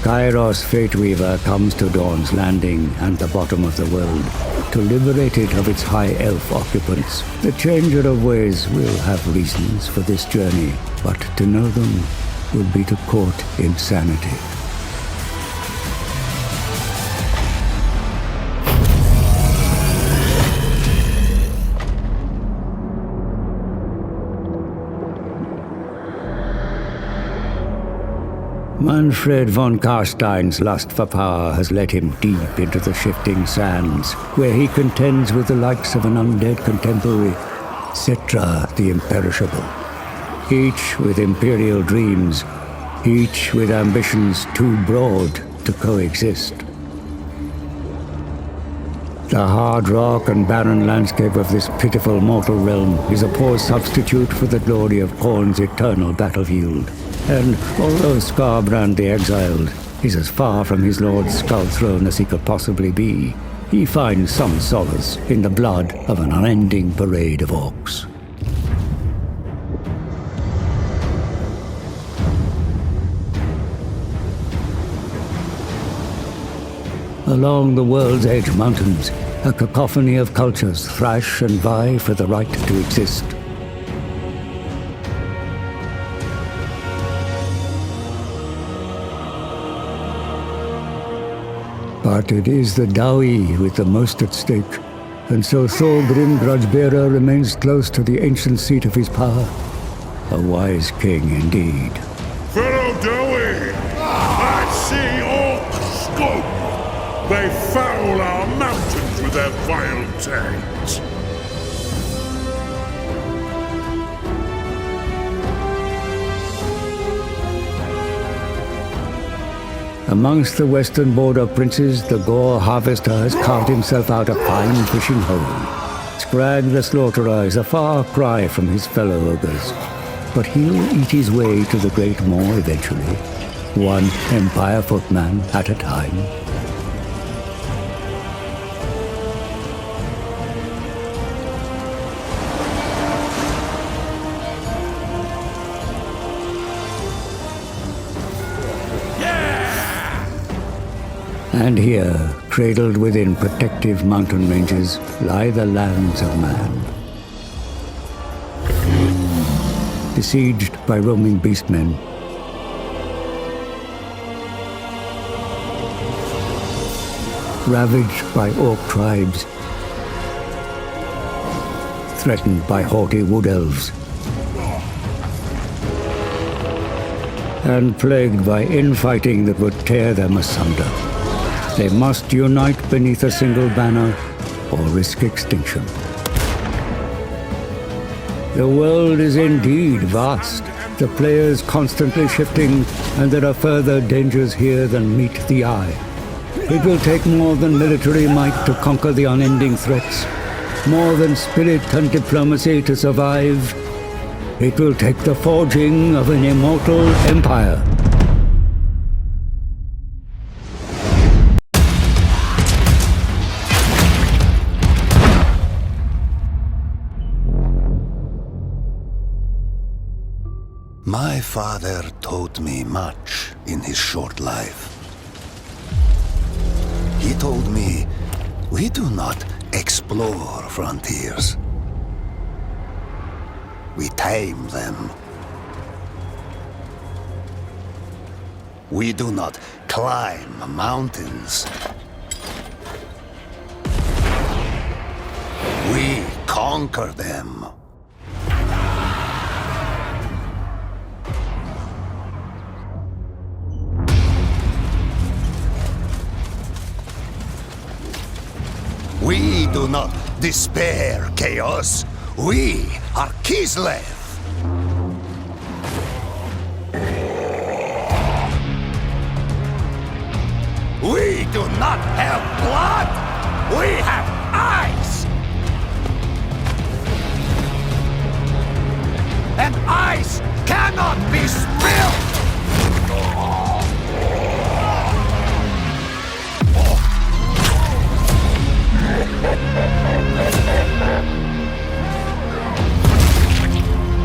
Kairos Fateweaver comes to Dawn's Landing and the bottom of the world to liberate it of its high elf occupants. The Changer of Ways will have reasons for this journey, but to know them would be to court insanity. Mannfred Von Carstein's lust for power has led him deep into the shifting sands, where he contends with the likes of an undead contemporary, Cetra the Imperishable. Each with imperial dreams, each with ambitions too broad to coexist. The hard rock and barren landscape of this pitiful mortal realm is a poor substitute for the glory of Khorne's eternal battlefield. And although Skarbrand the Exiled is as far from his lord's skull throne as he could possibly be, he finds some solace in the blood of an unending parade of orcs. Along the World's Edge Mountains, a cacophony of cultures thrash and vie for the right to exist. But it is the Dawi with the most at stake, and so Thorgrim Grudgebearer remains close to the ancient seat of his power. A wise king indeed. Fellow Dawi, I see orcs scope. They foul our mountains with their vile taint. Amongst the western border princes, the Gore Harvester has carved himself out a fine fishing hole. Scrag the Slaughterer is a far cry from his fellow ogres, but he'll eat his way to the Great Moor eventually, one Empire footman at a time. And here, cradled within protective mountain ranges, lie the lands of man. Besieged by roaming beastmen, ravaged by orc tribes, threatened by haughty wood elves, and plagued by infighting that would tear them asunder. They must unite beneath a single banner, or risk extinction. The world is indeed vast, the players constantly shifting, and there are further dangers here than meet the eye. It will take more than military might to conquer the unending threats, more than spirit and diplomacy to survive. It will take the forging of an immortal empire. My father taught me much in his short life. He told me, we do not explore frontiers. We tame them. We do not climb mountains. We conquer them. We do not despair, Chaos. We are Kislev. We do not have blood. We have eyes. And eyes cannot be spilled.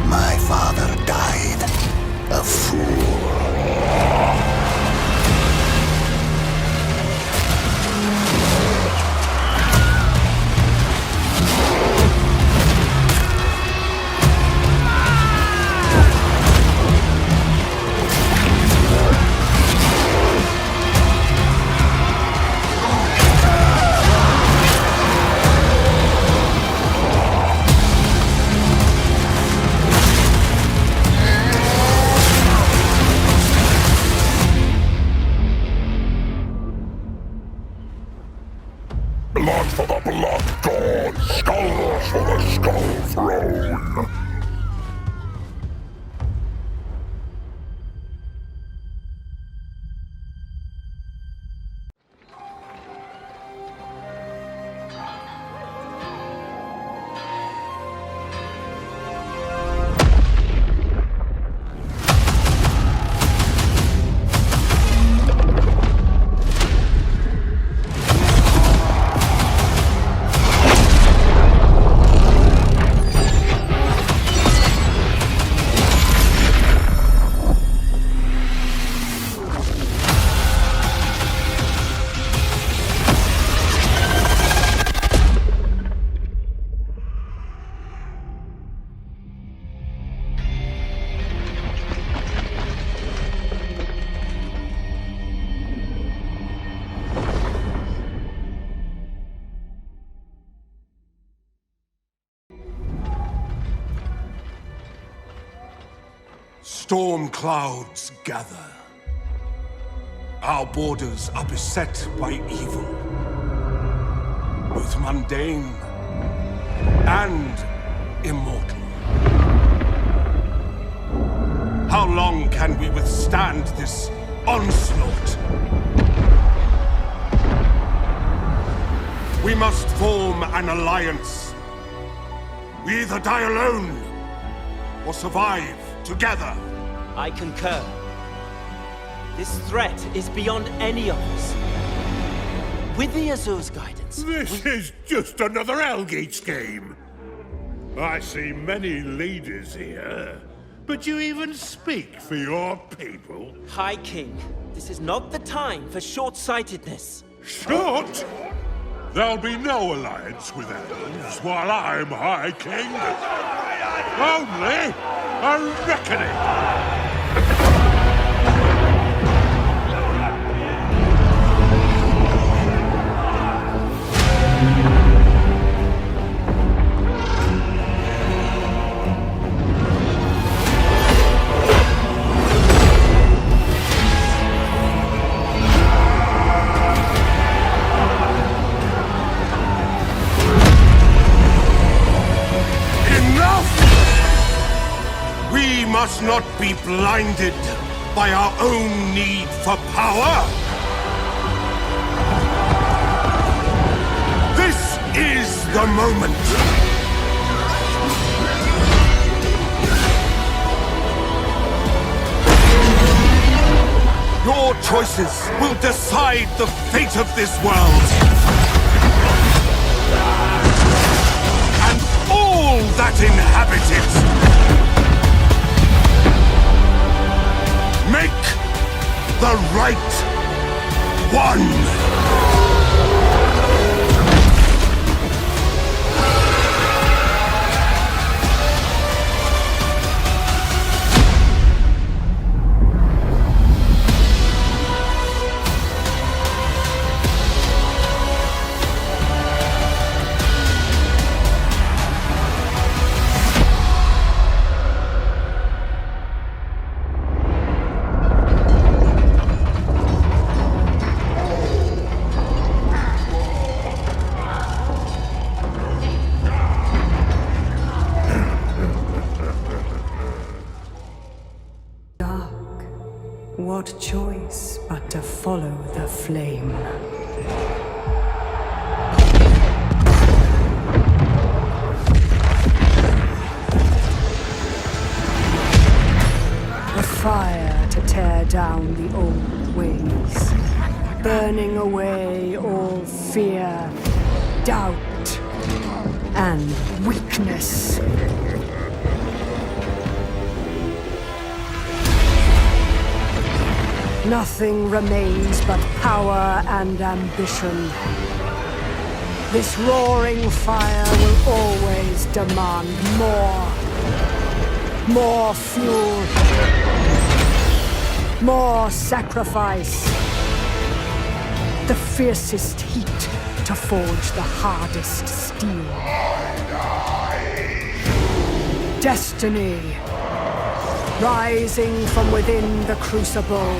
My father died a fool. Blood for the Blood God! Skulls for the Skull Throne! Storm clouds gather. Our borders are beset by evil, both mundane and immortal. How long can we withstand this onslaught? We must form an alliance. We either die alone or survive together. I concur. This threat is beyond any of us. With the Azur's guidance... This is just another Elgates game. I see many leaders here, but you even speak for your people? High King, this is not the time for short-sightedness. Short? There'll be no alliance with Elves while I'm High King. Only a reckoning! us not be blinded by our own need for power. This is the moment. Your choices will decide the fate of this world. And all that inhabit it. Make the right one. What choice but to follow the flame? The fire to tear down the old ways, burning away all fear, doubt, and weakness. Nothing remains but power and ambition. This roaring fire will always demand more. More fuel. More sacrifice. The fiercest heat to forge the hardest steel. Destiny. Rising from within the crucible.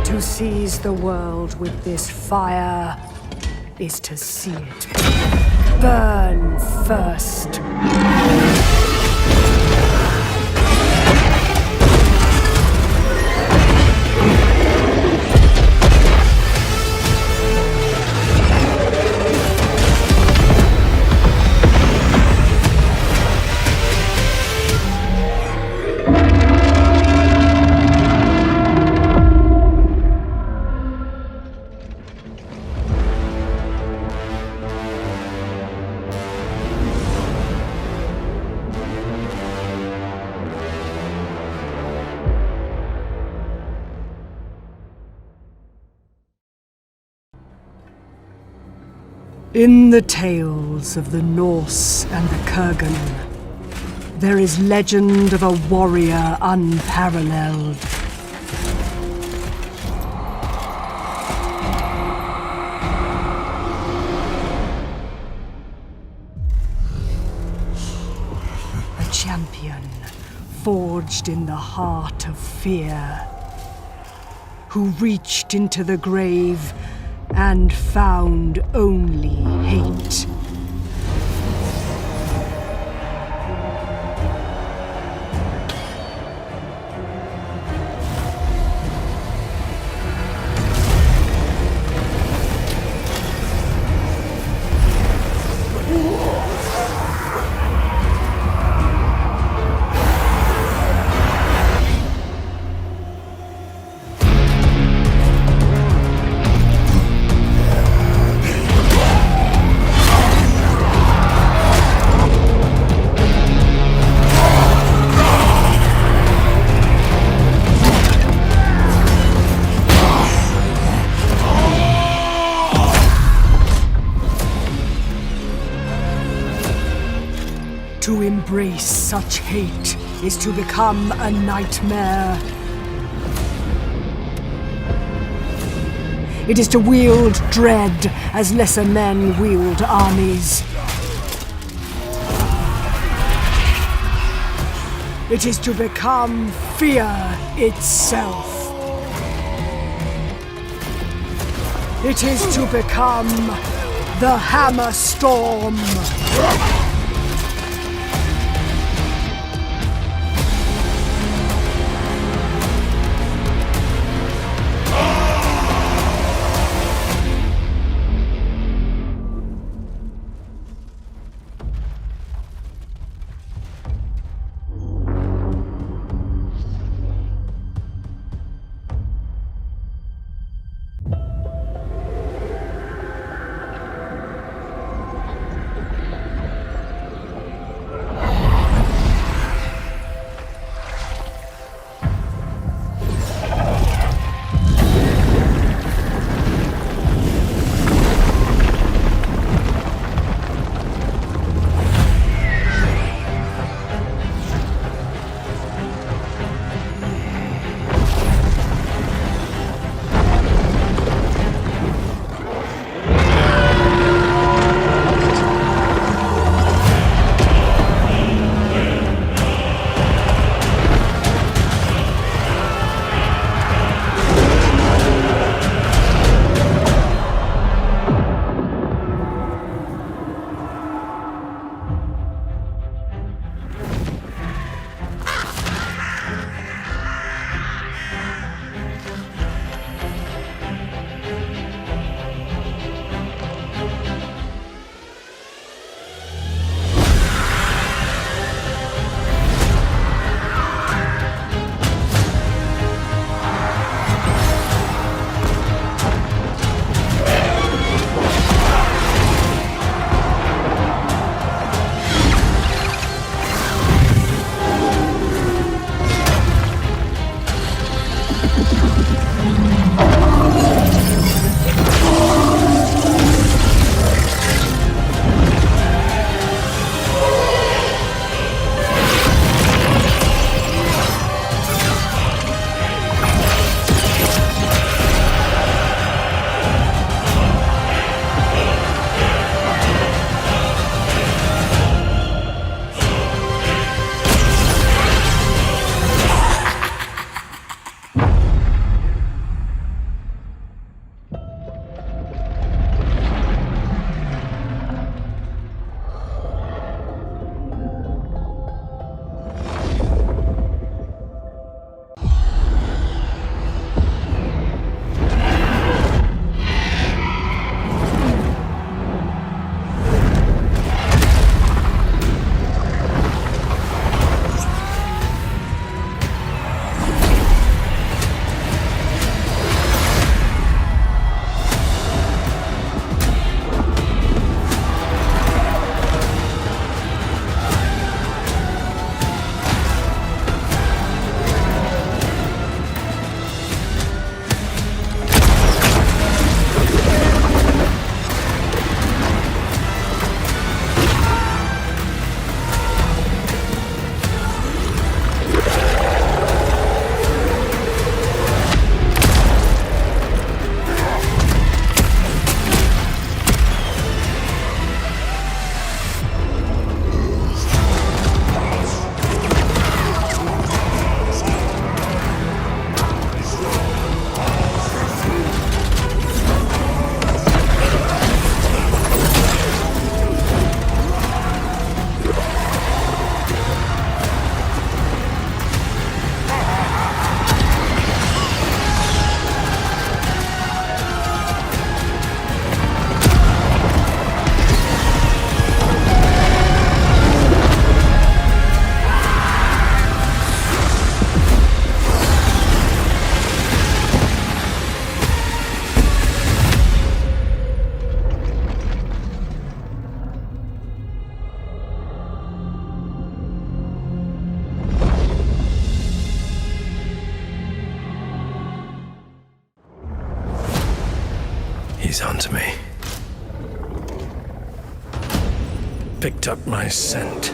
To seize the world with this fire is to see it burn first. In the tales of the Norse and the Kurgan, there is legend of a warrior unparalleled. A champion forged in the heart of fear, who reached into the grave and found only hate. To embrace such hate is to become a nightmare. It is to wield dread as lesser men wield armies. It is to become fear itself. It is to become the Hammerstorm. He's onto me. Picked up my scent.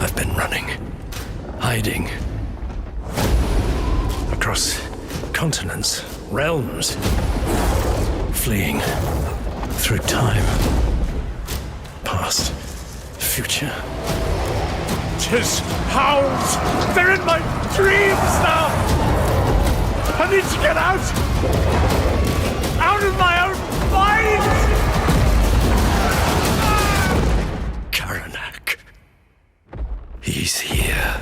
I've been running, hiding. Across continents, realms. Fleeing through time. Past, future. 'Tis hounds! They're in my dreams now! I need to get out! Out of my own mind! Karanak. He's here.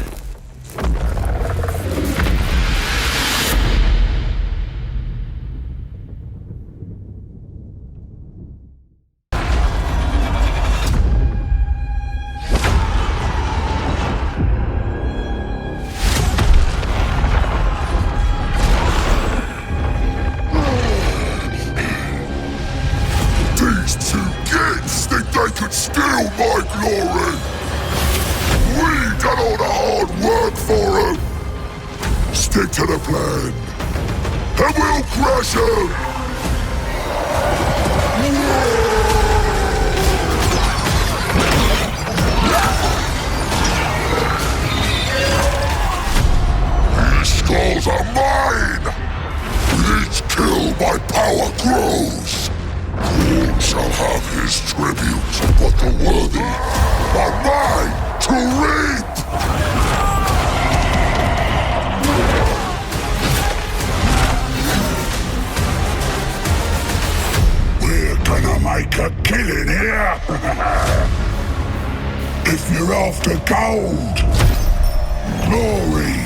Steal my glory! We done all the hard work for him! Stick to the plan, and we'll crush him! These skulls are mine! With each kill, my power grows! Khorne shall have his tribute, but the worthy are mine to reap! We're gonna make a killing here! If you're after gold, glory,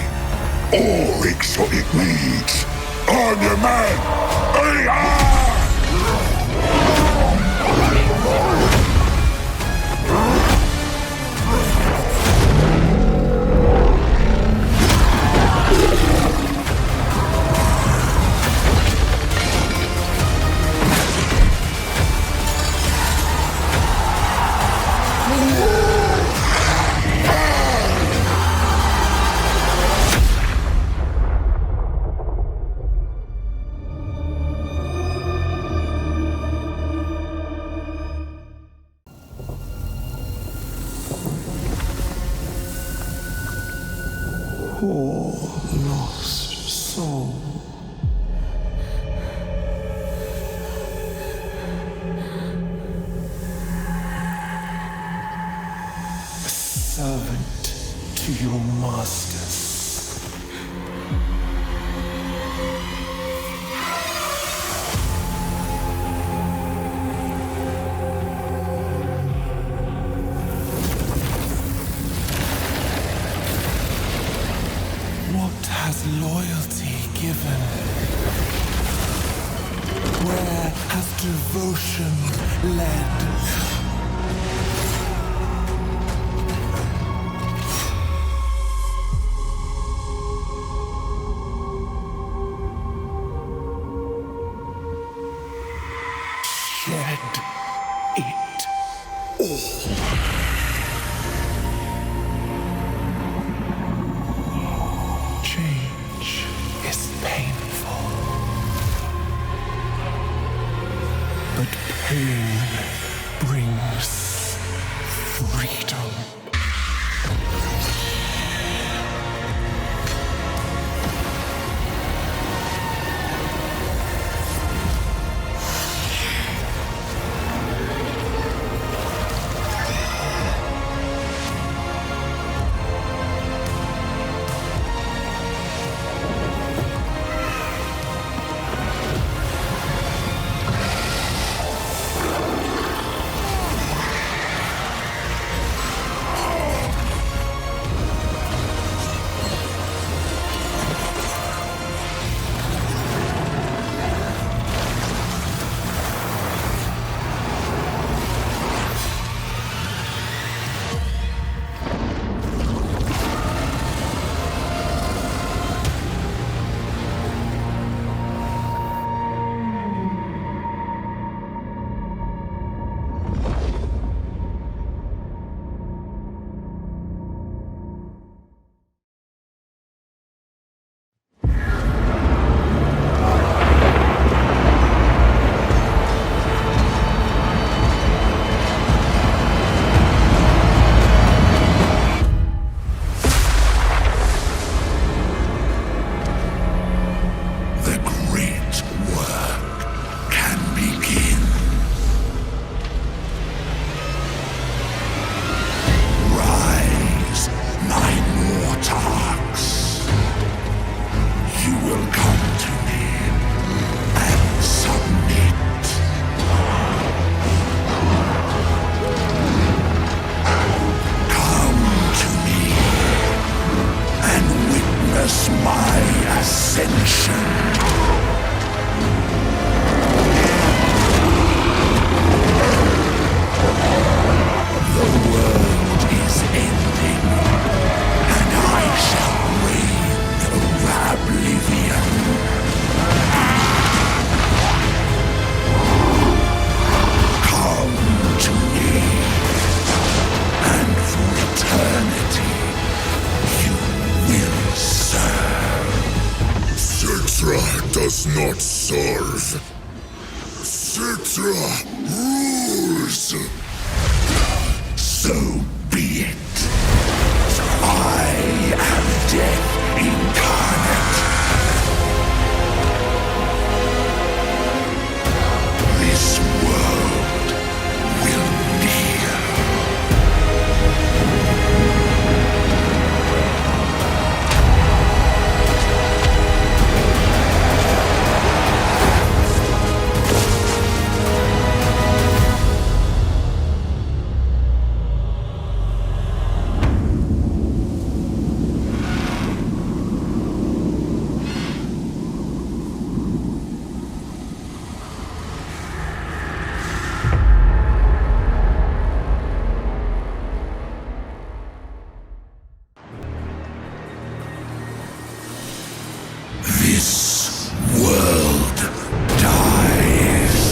or exotic meats, I'm your man! Poor lost soul. A servant to your masters. What has loyalty given? Where has devotion led? Shed it all. Change is painful, but pain brings does not serve. Citra rules. So be it. I am death incarnate. This world will kneel. This world dies.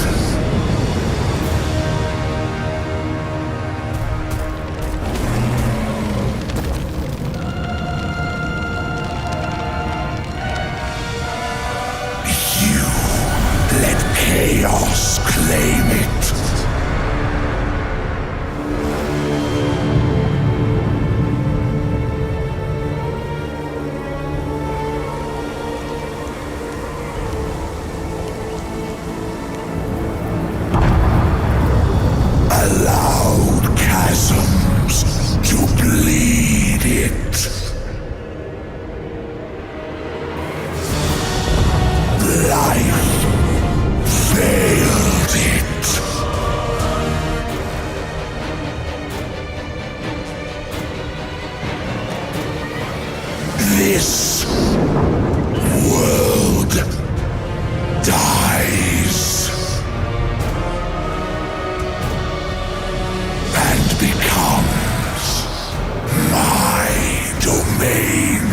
You let chaos claim it. Allowed chasms to bleed it. Life failed it. This world dies. And becomes my domain.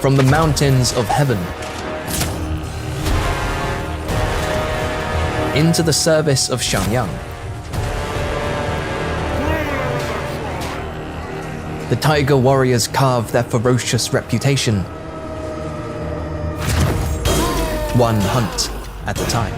From the mountains of heaven into the service of Xiangyang, the Tiger Warriors carve their ferocious reputation, one hunt at a time.